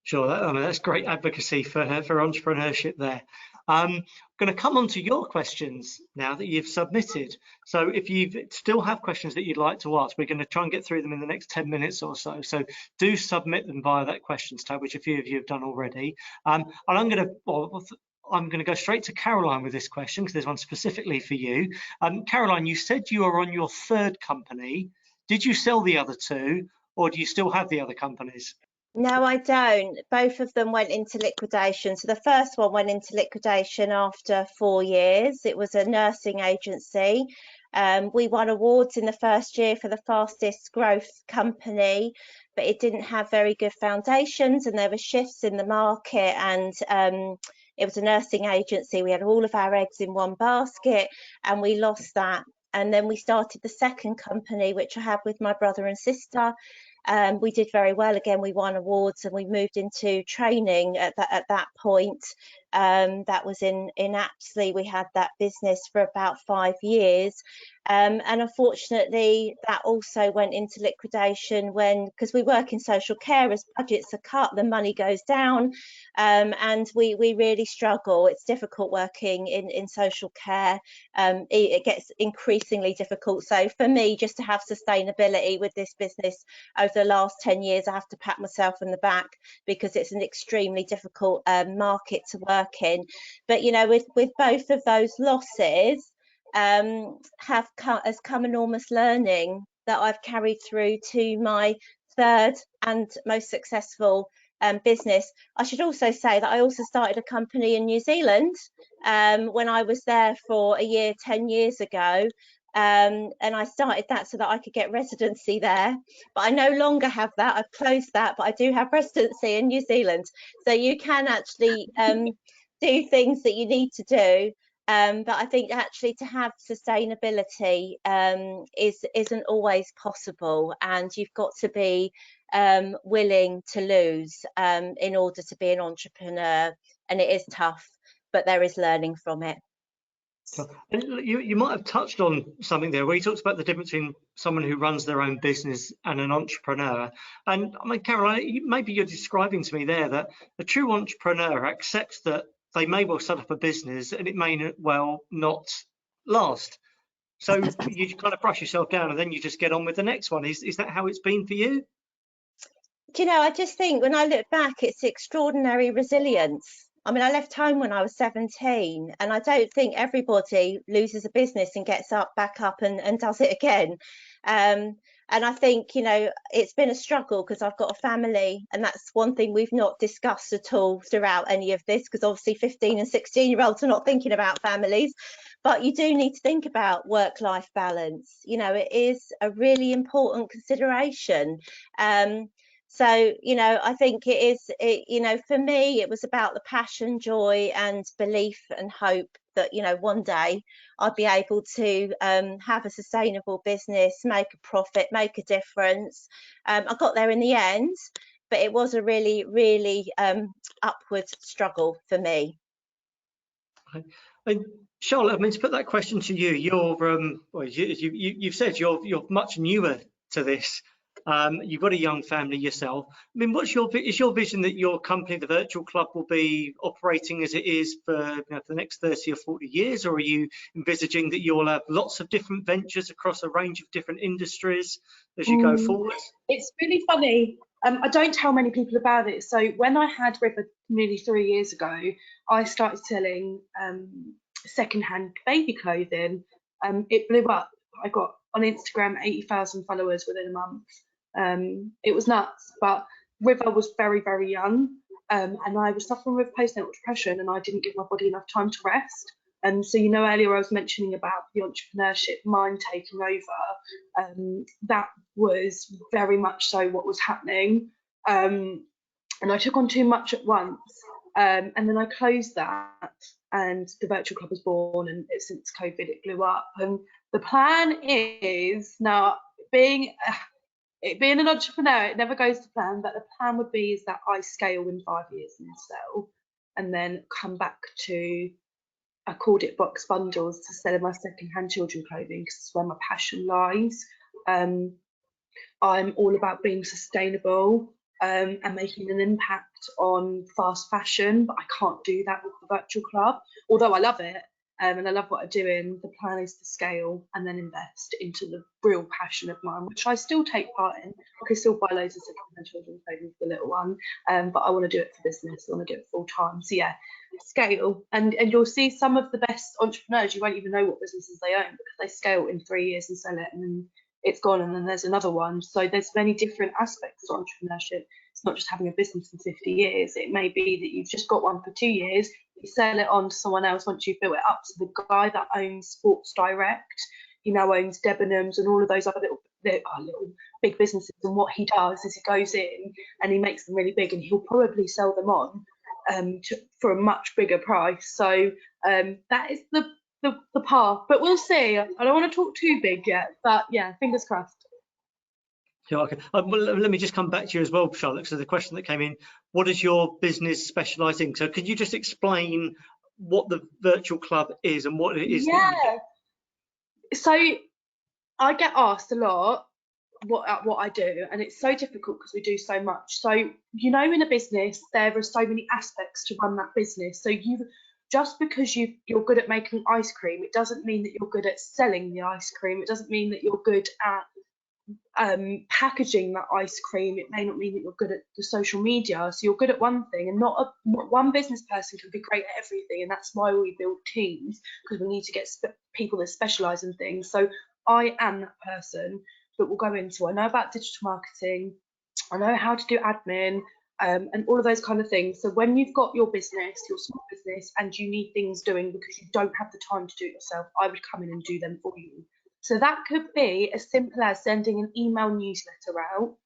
Sure, that's great advocacy for entrepreneurship there. I'm going to come on to your questions now that you've submitted. So if you still have questions that you'd like to ask, we're going to try and get through them in the next 10 minutes or so. So do submit them via that questions tab, which a few of you have done already. And I'm going to go straight to Caroline with this question, because there's one specifically for you. Caroline, you said you are on your third company. Did you sell the other two, or do you still have the other companies? No, I don't. Both of them went into liquidation. So the first one went into liquidation after 4 years. It was a nursing agency. We won awards in the first year for the fastest growth company, but it didn't have very good foundations, and there were shifts in the market, and it was a nursing agency. We had all of our eggs in one basket, and we lost that. And then we started the second company, which I had with my brother and sister. We did very well. Again, we won awards, and we moved into training at that point. That was in Apsley. We had that business for about 5 years, and unfortunately that also went into liquidation because we work in social care. As budgets are cut, the money goes down, and we really struggle. It's difficult working in social care. It gets increasingly difficult. So for me, just to have sustainability with this business over the last 10 years, I have to pat myself on the back, because it's an extremely difficult market to work in. But with both of those losses has come enormous learning that I've carried through to my third and most successful business. I should also say that I also started a company in New Zealand when I was there for a year 10 years ago. And I started that so that I could get residency there, but I no longer have that. I've closed that, but I do have residency in New Zealand. So you can actually do things that you need to do, but I think actually to have sustainability isn't always possible, and you've got to be willing to lose in order to be an entrepreneur, and it is tough, but there is learning from it. And you might have touched on something there where you talked about the difference between someone who runs their own business and an entrepreneur. And I mean, Caroline, maybe you're describing to me there that a true entrepreneur accepts that they may well set up a business and it may well not last. So you kind of brush yourself down and then you just get on with the next one. Is that how it's been for you? Do you know, I just think when I look back, it's extraordinary resilience. I mean, I left home when I was 17, and I don't think everybody loses a business and gets back up and does it again. And I think, it's been a struggle because I've got a family, and that's one thing we've not discussed at all throughout any of this, because obviously 15 and 16-year-olds are not thinking about families. But you do need to think about work-life balance. It is a really important consideration. So, I think it is, for me, it was about the passion, joy and belief and hope that, one day I'd be able to have a sustainable business, make a profit, make a difference. I got there in the end, but it was a really, really upward struggle for me. And Charlotte, I mean, to put that question to you, you've said you're much newer to this. You've got a young family yourself. I mean, is your vision that your company, the Virtual Club, will be operating as it is for the next 30 or 40 years, or are you envisaging that you'll have lots of different ventures across a range of different industries as you go forward? It's really funny. I don't tell many people about it. So when I had River nearly 3 years ago, I started selling secondhand baby clothing. It blew up. I got on Instagram 80,000 followers within a month. It was nuts, but River was very, very young, and I was suffering with postnatal depression, and I didn't give my body enough time to rest. And so, earlier I was mentioning about the entrepreneurship mind taking over. That was very much so what was happening. And I took on too much at once. And then I closed that, and the Virtual Club was born, and since COVID it blew up. And the plan is now, being an entrepreneur, it never goes to plan, but the plan would be is that I scale in 5 years and sell, and then come back to I called it box bundles to sell my second-hand children clothing because it's where my passion lies. I'm all about being sustainable and making an impact on fast fashion, but I can't do that with the virtual club, although I love it. And I love what I'm doing. The plan is to scale and then invest into the real passion of mine, which I still take part in. I can still buy loads of second-hand children's clothing for the little one, but I want to do it for business. I want to do it full time. So yeah, scale. And you'll see some of the best entrepreneurs, you won't even know what businesses they own because they scale in 3 years and sell it, and then it's gone, and then there's another one. So there's many different aspects to entrepreneurship. It's not just having a business for 50 years. It may be that you've just got one for 2 years, you sell it on to someone else once you've built it up. So the guy that owns Sports Direct, he now owns Debenhams and all of those other little big businesses. And what he does is he goes in and he makes them really big, and he'll probably sell them on for a much bigger price. So that is the path, but we'll see. I don't want to talk too big yet, but yeah, fingers crossed. Yeah, okay. Well, let me just come back to you as well, Charlotte. So the question that came in, what does your business specialise in? So could you just explain what the virtual club is and what it is? Yeah. So I get asked a lot what I do, and it's so difficult because we do so much. So, you know, in a business, there are so many aspects to run that business. So just because you're good at making ice cream, it doesn't mean that you're good at selling the ice cream. It doesn't mean that you're good at packaging that ice cream. It may not mean that you're good at the social media. So you're good at one thing, and not one business person can be great at everything. And that's why we build teams, because we need to get people that specialize in things. So I am that person that will go into, I know about digital marketing, I know how to do admin, and all of those kind of things. So when you've got your business, your small business, and you need things doing because you don't have the time to do it yourself, I would come in and do them for you. So that could be as simple as sending an email newsletter out,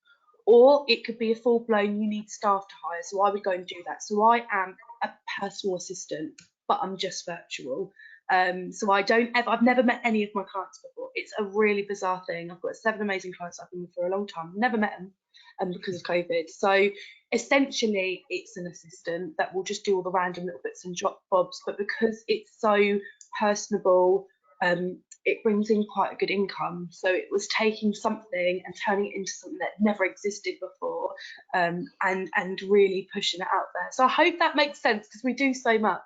or it could be a full-blown, you need staff to hire. So I would go and do that. So I am a personal assistant, but I'm just virtual. So I've never met any of my clients before. It's a really bizarre thing. I've got 7 amazing clients I've been with for a long time. Never met them because of COVID. So essentially it's an assistant that will just do all the random little bits and bobs, but because it's so personable, it brings in quite a good income. So it was taking something and turning it into something that never existed before, and really pushing it out there. So I hope that makes sense, because we do so much.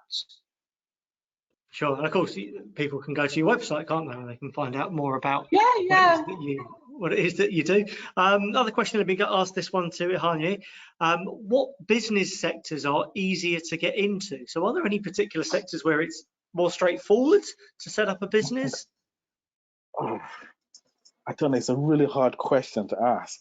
Sure, and of course people can go to your website, can't they, and they can find out more about what it is that you do. Another question, let me ask this one to Ihanye. What business sectors are easier to get into? So are there any particular sectors where it's more straightforward to set up a business? I don't know, it's a really hard question to ask.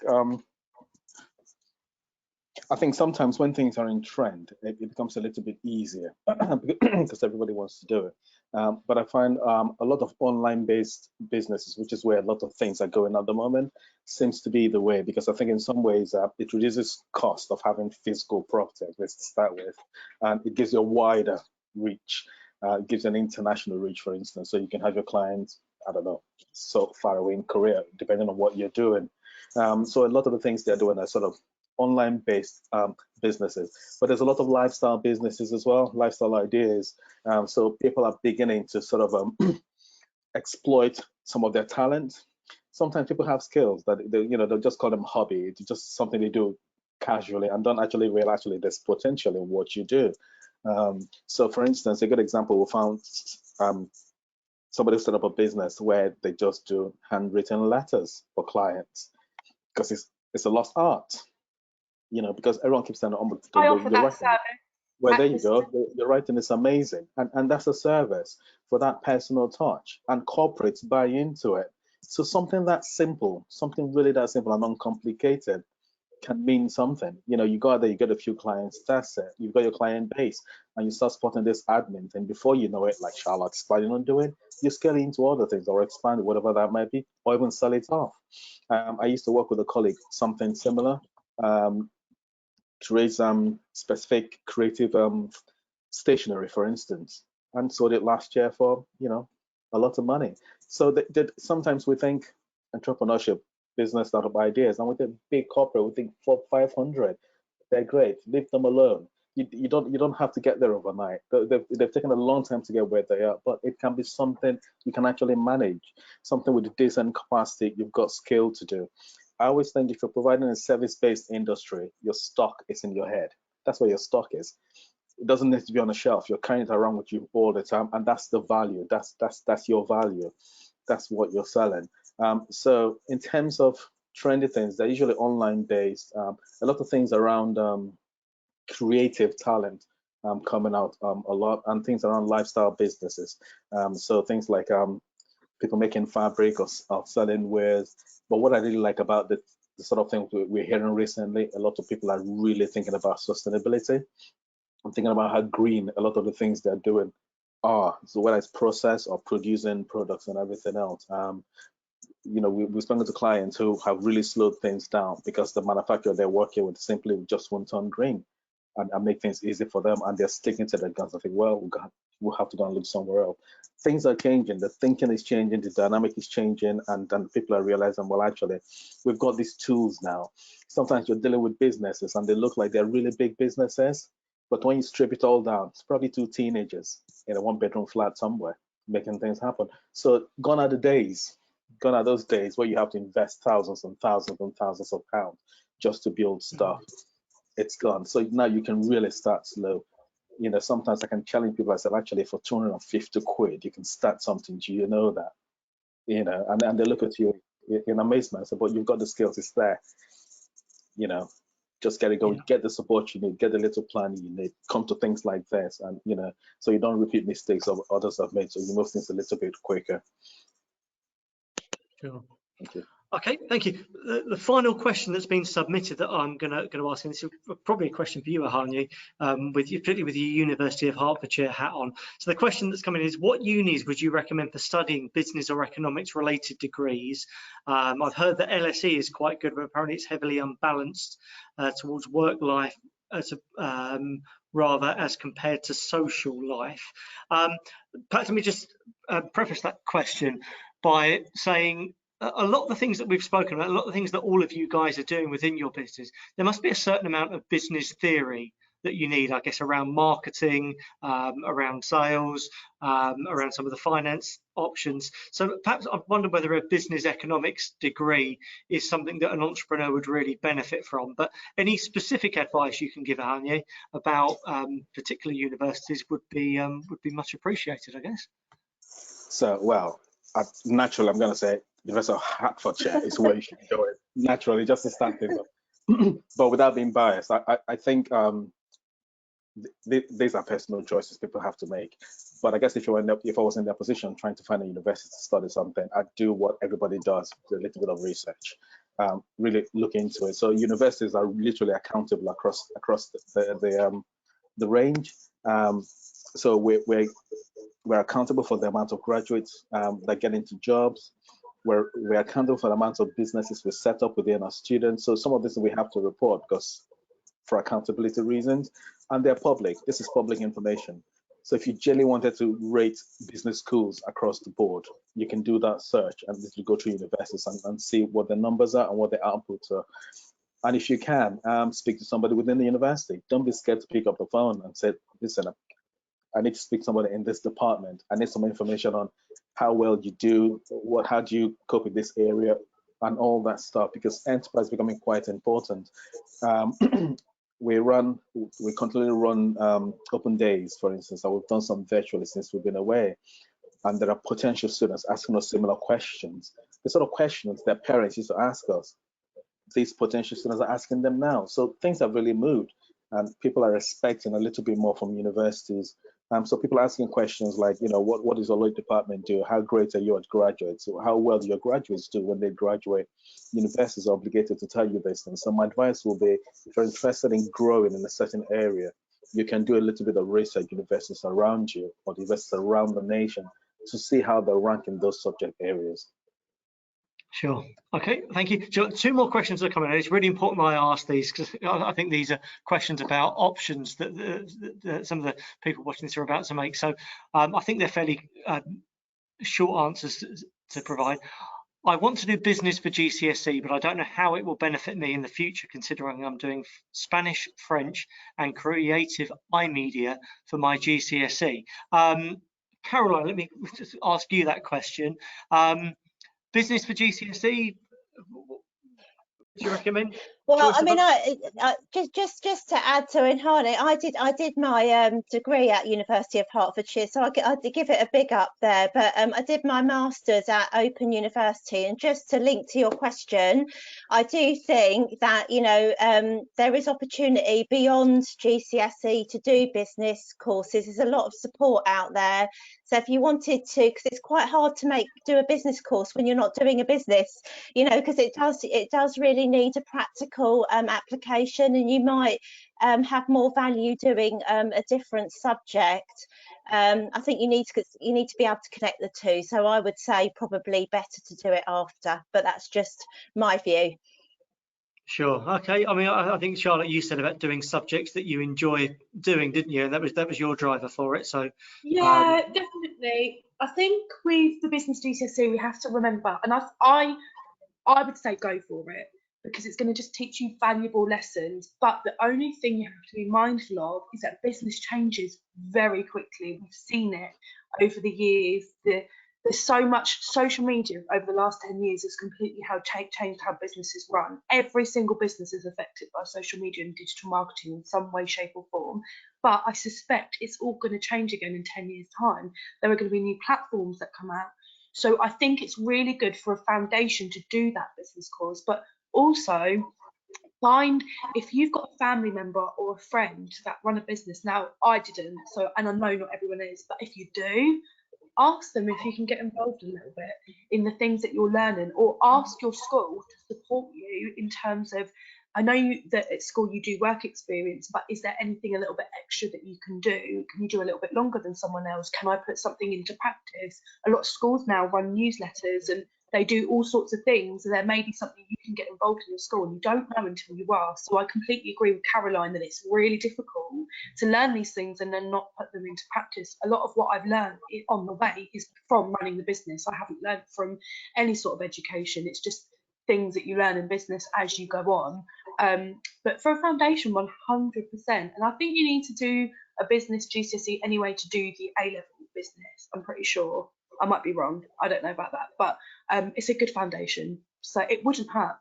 I think sometimes when things are in trend, it becomes a little bit easier because everybody wants to do it. But I find a lot of online-based businesses, which is where a lot of things are going at the moment, seems to be the way, because I think in some ways it reduces cost of having physical property, let's start with, and it gives you a wider reach. It gives an international reach, for instance, so you can have your clients, I don't know, so far away in Korea, depending on what you're doing. So a lot of the things they're doing are sort of online-based businesses, but there's a lot of lifestyle businesses as well, lifestyle ideas. So people are beginning to sort of exploit some of their talent. Sometimes people have skills that they'll just call them hobby. It's just something they do casually and don't actually realize there's potential in what you do. So for instance, a good example, we found somebody set up a business where they just do handwritten letters for clients, because it's a lost art, because everyone keeps saying, oh, I offer that service. Well, there you go. The writing is amazing, and that's a service for that personal touch, and corporates buy into it. So something that simple, something really that simple and uncomplicated, can mean something. You go out there, you get a few clients, that's it. You've got your client base, and you start spotting this admin thing. Before you know it, like Charlotte's planning on doing, you scale into other things or expand it, whatever that might be, or even sell it off. I used to work with a colleague, something similar, to raise specific creative stationery, for instance, and sold it last year for a lot of money. So sometimes we think entrepreneurship, business startup ideas, and with a big corporate we think 400-500, they're great, leave them alone. You don't have to get there overnight. They've taken a long time to get where they are, but it can be something you can actually manage, something with a decent capacity. You've got skill to do. I always think if you're providing a service-based industry, your stock is in your head. That's where your stock is. It doesn't need to be on a shelf. You're carrying it around with you all the time, and that's the value. That's your value. That's what you're selling. So in terms of trendy things, they're usually online based. A lot of things around creative talent coming out a lot, and things around lifestyle businesses. So things like people making fabric or selling wares. But what I really like about the sort of things we're hearing recently, a lot of people are really thinking about sustainability. I'm thinking about how green a lot of the things they're doing are. So whether it's process or producing products and everything else. You know, we've spoken to clients who have really slowed things down because the manufacturer they're working with simply just won't turn green and make things easy for them, and they're sticking to their guns. I think, well, we'll have to go and look somewhere else. Things are changing, the thinking is changing, the dynamic is changing, and then people are realizing, well, actually, we've got these tools now. Sometimes you're dealing with businesses and they look like they're really big businesses, but when you strip it all down, it's probably two teenagers in a one-bedroom flat somewhere making things happen. So gone are those days where you have to invest thousands and thousands and thousands of pounds just to build stuff. It's gone. So now you can really start slow. You know, sometimes I can challenge people. I said, actually, for 250 quid, you can start something. Do you know that? You know, and they look at you in amazement. I said, but you've got the skills. It's there. You know, just get it going. Get the support you need. Get the little plan you need. Come to things like this, and you know, so you don't repeat mistakes of others have made. So you move things a little bit quicker. Sure. Thank you. Okay, thank you. The final question that's been submitted that I'm going to ask, and this is probably a question for you, Ahanye, particularly with your University of Hertfordshire hat on. So the question that's coming is, what unis would you recommend for studying business or economics related degrees? I've heard that LSE is quite good, but apparently it's heavily unbalanced towards work life rather as compared to social life. Perhaps let me just preface that question by saying, a lot of the things that we've spoken about, a lot of the things that all of you guys are doing within your business, there must be a certain amount of business theory that you need, I guess, around marketing, around sales, around some of the finance options. So perhaps I wonder whether a business economics degree is something that an entrepreneur would really benefit from. But any specific advice you can give, Ahanye, about particular universities would be much appreciated, I guess. So, well, naturally, I'm going to say University of Hertfordshire is where you should go. Naturally, just to start things up. But without being biased, I think these are personal choices people have to make. But I guess if I was in their position trying to find a university to study something, I'd do what everybody does, a little bit of research, really look into it. So universities are literally accountable across the range. So we're accountable for the amount of graduates that get into jobs. We're accountable for the amount of businesses we set up within our students. So some of this we have to report because for accountability reasons, and they're public. This is public information. So if you genuinely wanted to rate business schools across the board, you can do that search and literally go through universities and see what the numbers are and what the outputs are. And if you can, speak to somebody within the university. Don't be scared to pick up the phone and say, listen, I need to speak to somebody in this department. I need some information on how well you do, how do you cope with this area, and all that stuff, because enterprise is becoming quite important. We continually run open days, for instance, and we've done some virtually since we've been away. And there are potential students asking us similar questions. The sort of questions their parents used to ask us, these potential students are asking them now. So things have really moved, and people are expecting a little bit more from universities. So people are asking questions like, you know, what does your department do? How great are you at graduates? So how well do your graduates do when they graduate? Universities are obligated to tell you this. And so my advice will be, if you're interested in growing in a certain area, you can do a little bit of research universities around you or universities around the nation to see how they rank in those subject areas. Sure. Okay, thank you. Two more questions are coming in. It's really important I ask these because I think these are questions about options that some of the people watching this are about to make. So I think they're fairly short answers to provide. I want to do business for GCSE, but I don't know how it will benefit me in the future, considering I'm doing Spanish, French, and creative iMedia for my GCSE. Caroline, let me just ask you that question. Business for GCSE, what do you recommend? Well, I mean, I just to add to enhance it, I did my degree at University of Hertfordshire, so I did give it a big up there. But I did my masters at Open University, and just to link to your question, I do think that there is opportunity beyond GCSE to do business courses. There's a lot of support out there. So if you wanted to, because it's quite hard to do a business course when you're not doing a business, because it does really need a practical application, and you might have more value doing a different subject. I think you need to be able to connect the two. So I would say probably better to do it after, but that's just my view. Sure. Okay. I mean, I think, Charlotte, you said about doing subjects that you enjoy doing, didn't you? And that was your driver for it. So yeah, definitely. I think with the business GCSE, we have to remember, and I would say go for it, because it's going to just teach you valuable lessons. But the only thing you have to be mindful of is that business changes very quickly. We've seen it over the years. There's so much social media over the last 10 years has completely changed how businesses run. Every single business is affected by social media and digital marketing in some way, shape or form. But I suspect it's all going to change again in 10 years' time. There are going to be new platforms that come out. So I think it's really good for a foundation to do that business course, but also find, if you've got a family member or a friend that run a business. Now, I didn't, and I know not everyone is, but if you do, ask them if you can get involved a little bit in the things that you're learning, or ask your school to support you in terms of, I know that at school you do work experience, but is there anything a little bit extra that you can do? Can you do a little bit longer than someone else? Can I put something into practice? A lot of schools now run newsletters and they do all sorts of things, and there may be something you can get involved in your school, and you don't know until you ask. So I completely agree with Caroline that it's really difficult to learn these things and then not put them into practice. A lot of what I've learned on the way is from running the business. I haven't learned from any sort of education. It's just things that you learn in business as you go on. But for a foundation, 100%. And I think you need to do a business GCSE anyway to do the A-level business, I'm pretty sure. I might be wrong, I don't know about that, but it's a good foundation, so it wouldn't hurt.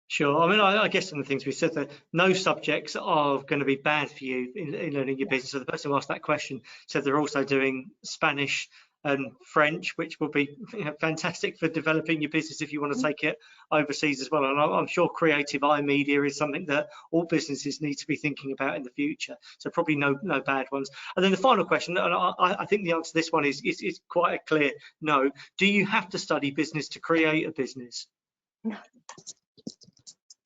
Sure. I mean, I guess some of the things we said, that no subjects are going to be bad for you in learning your business. So the person who asked that question said they're also doing Spanish and French, which will be fantastic for developing your business if you want to take it overseas as well. And I'm sure creative iMedia is something that all businesses need to be thinking about in the future. So probably no bad ones. And then the final question, and I think the answer to this one is quite a clear no. Do you have to study business to create a business?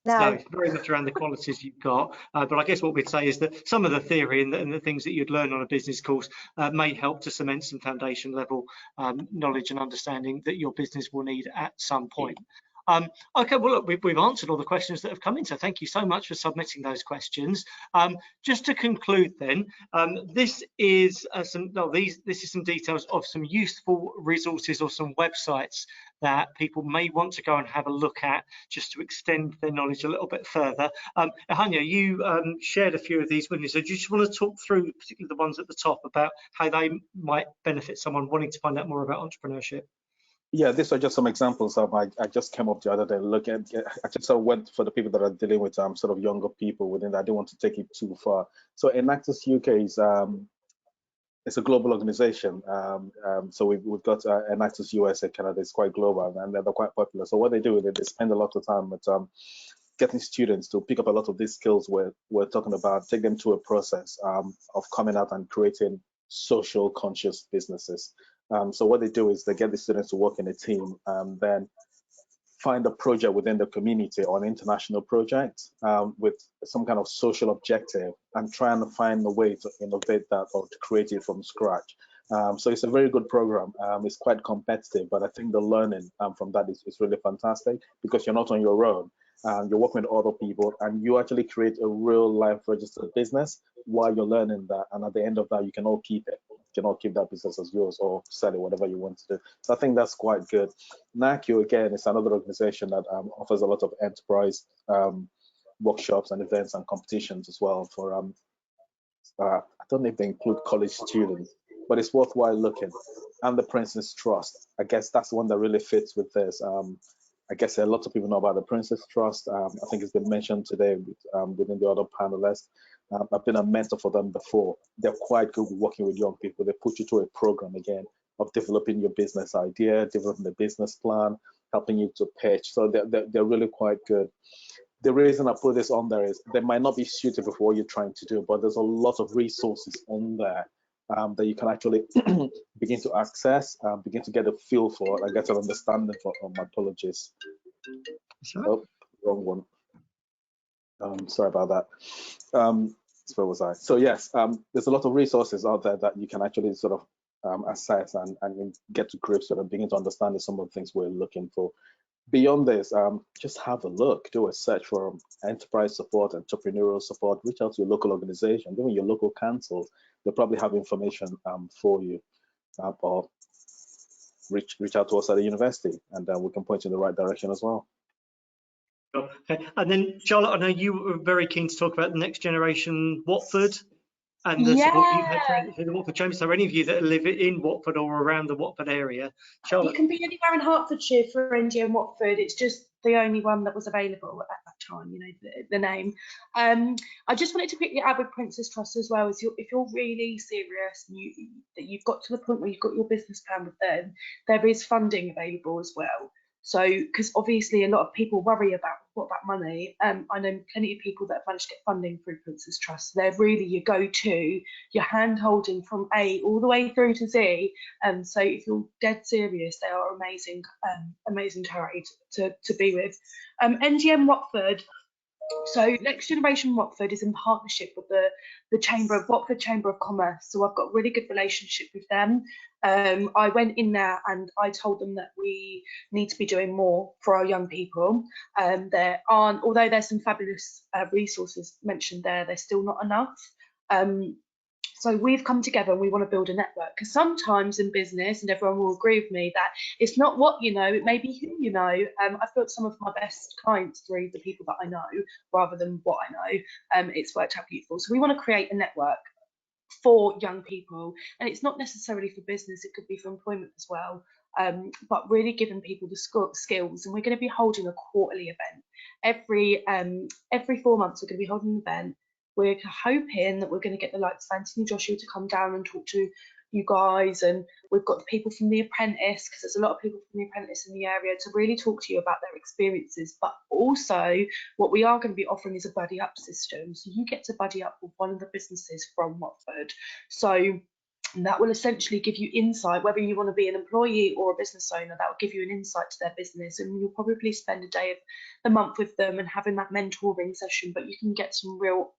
No, very much around the qualities you've got. But I guess what we'd say is that some of the theory and the things that you'd learn on a business course may help to cement some foundation level knowledge and understanding that your business will need at some point. Okay, well, look, we've answered all the questions that have come in, so thank you so much for submitting those questions. Just to conclude then, this is some details of some useful resources or some websites that people may want to go and have a look at just to extend their knowledge a little bit further. Hanya, you shared a few of these with me, so do you just want to talk through particularly the ones at the top about how they might benefit someone wanting to find out more about entrepreneurship? Yeah, these are just some examples of, I just came up the other day, I just sort of went for the people that are dealing with sort of younger people within that. I didn't want to take it too far. So Enactus UK is it's a global organization. So we've got Enactus USA, Canada is quite global, and they're quite popular. So what they do is they spend a lot of time with getting students to pick up a lot of these skills we're talking about, take them through a process of coming out and creating social conscious businesses. So what they do is they get the students to work in a team, then find a project within the community or an international project with some kind of social objective, and try and find a way to innovate that or to create it from scratch. So it's a very good program. It's quite competitive, but I think the learning from that is really fantastic, because you're not on your own. You're working with other people, and you actually create a real life registered business while you're learning that, and at the end of that you can all keep it. can all keep that business as yours or sell it, whatever you want to do. So I think that's quite good. NACU, again, is another organization that offers a lot of enterprise workshops and events and competitions as well for I don't know if they include college students, but it's worthwhile looking. And the Prince's Trust, I guess that's the one that really fits with this. I guess a lot of people know about the Prince's Trust. I think it's been mentioned today within the other panelists. I've been a mentor for them before. They're quite good with working with young people. They put you through a program again of developing your business idea, developing the business plan, helping you to pitch. So they're really quite good. The reason I put this on there is they might not be suitable for what you're trying to do, but there's a lot of resources on there that you can actually begin to access, begin to get a feel for, and get an understanding for. My apologies. Oh, wrong one. Sorry about that. Where was I? So yes, there's a lot of resources out there that you can actually sort of assess and get to grips with and begin to understand some of the things we're looking for. Beyond this, just have a look, do a search for enterprise support, entrepreneurial support, reach out to your local organization, even your local councils. They'll probably have information for you, or reach out to us at the university, and we can point you in the right direction as well. Okay, and then Charlotte, I know you were very keen to talk about the next generation Watford and the support you've had through the Watford Chamber. So any of you that live in Watford or around the Watford area, Charlotte? You can be anywhere in Hertfordshire for NGM Watford. It's just the only one that was available at that time, you know, the name. I just wanted to quickly add with Prince's Trust as well, is if you're really serious and that you've got to the point where you've got your business plan with them, there is funding available as well. So, because obviously a lot of people worry about money. I know plenty of people that have managed to get funding through Prince's Trust. They're really your go-to, your hand-holding from A all the way through to Z. So if you're dead serious, they are amazing, amazing charity to be with. NGM Watford. So Next Generation Watford is in partnership with the Watford Chamber of Commerce. So I've got a really good relationship with them. I went in there and I told them that we need to be doing more for our young people. Although there's some fabulous resources mentioned there, there's still not enough. So we've come together and we want to build a network, because sometimes in business, and everyone will agree with me, that it's not what you know, it may be who you know. I've built some of my best clients through the people that I know rather than what I know. It's worked out beautiful. So we want to create a network for young people, and it's not necessarily for business, it could be for employment as well. But really giving people the skills, and we're going to be holding a quarterly event. Every 4 months we're going to be holding an event. We're hoping that we're going to get the likes of Anthony Joshua to come down and talk to you guys, and we've got the people from The Apprentice, because there's a lot of people from The Apprentice in the area, to really talk to you about their experiences. But also what we are going to be offering is a buddy up system, so you get to buddy up with one of the businesses from Watford. So that will essentially give you insight, whether you want to be an employee or a business owner. That will give you an insight to their business, and you'll probably spend a day of the month with them and having that mentoring session, but you can get some real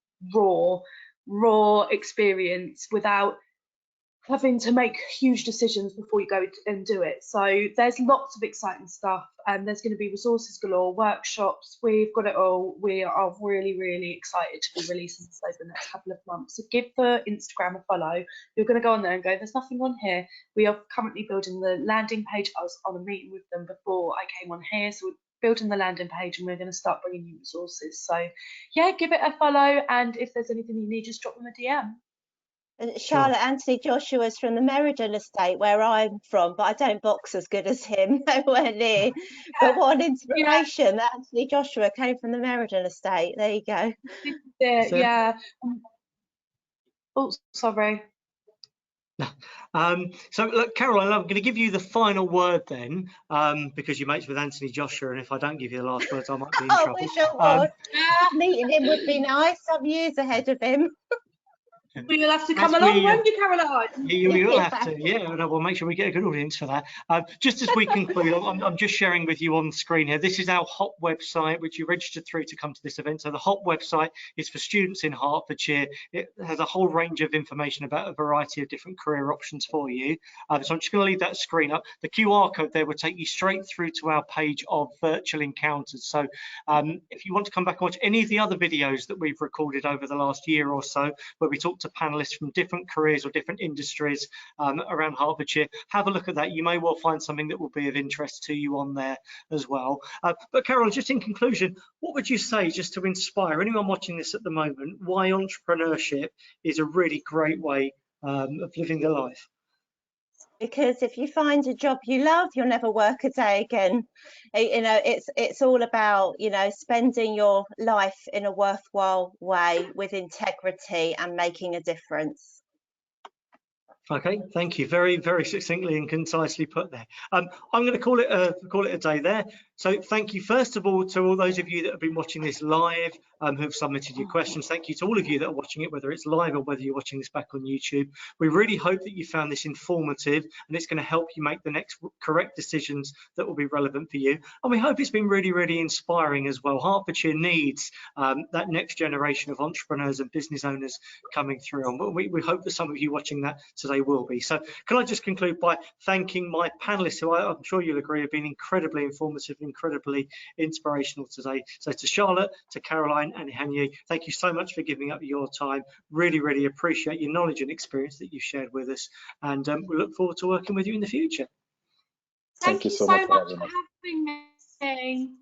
raw experience without having to make huge decisions before you go and do it. So there's lots of exciting stuff, and there's going to be resources galore, workshops. We've got it all. We are really excited to be releasing this over the next couple of months. So give the Instagram a follow. You're going to go on there and go, there's nothing on here. We are currently building the landing page. I was on a meeting with them before I came on here, so we're building the landing page, and we're going to start bringing you resources. So yeah, give it a follow, and if there's anything you need, just drop them a DM. And Charlotte, sure. Anthony Joshua's from the Meriden estate where I'm from, but I don't box as good as him, nowhere near. But what an inspiration that Anthony Joshua came from the Meriden estate. There you go. Yeah. Oh, sorry. So look, Caroline, I'm going to give you the final word then, because you're mates with Anthony Joshua, and if I don't give you the last words, I might be in trouble. I wish I was. Meeting him would be nice. I'm years ahead of him. You'll have to come along, won't you, Caroline? You will have to, yeah. No, we'll make sure we get a good audience for that. Just as we conclude, I'm just sharing with you on the screen here. This is our HOP website, which you registered through to come to this event. So the HOP website is for students in Hertfordshire. It has a whole range of information about a variety of different career options for you. So I'm just going to leave that screen up. The QR code there will take you straight through to our page of virtual encounters. So if you want to come back and watch any of the other videos that we've recorded over the last year or so, where we talked to panelists from different careers or different industries around Hertfordshire. Have a look at that. You may well find something that will be of interest to you on there as well. But Carol, just in conclusion, what would you say, just to inspire anyone watching this at the moment, why entrepreneurship is a really great way of living their life? Because if you find a job you love, you'll never work a day again. You know, it's all about, you know, spending your life in a worthwhile way with integrity and making a difference. Okay, thank you. Very, very succinctly and concisely put there. I'm going to call it a day there. So thank you first of all to all those of you that have been watching this live, who have submitted your questions. Thank you to all of you that are watching it, whether it's live or whether you're watching this back on YouTube. We really hope that you found this informative and it's going to help you make the next correct decisions that will be relevant for you. And we hope it's been really, really inspiring as well. Hertfordshire needs that next generation of entrepreneurs and business owners coming through. And we hope that some of you watching that today will be. So can I just conclude by thanking my panelists, who I'm sure you'll agree have been incredibly informative, incredibly inspirational today. So to Charlotte, to Caroline and Hanye, thank you so much for giving up your time. Really, really appreciate your knowledge and experience that you've shared with us, and we look forward to working with you in the future. Thank you so much for having me.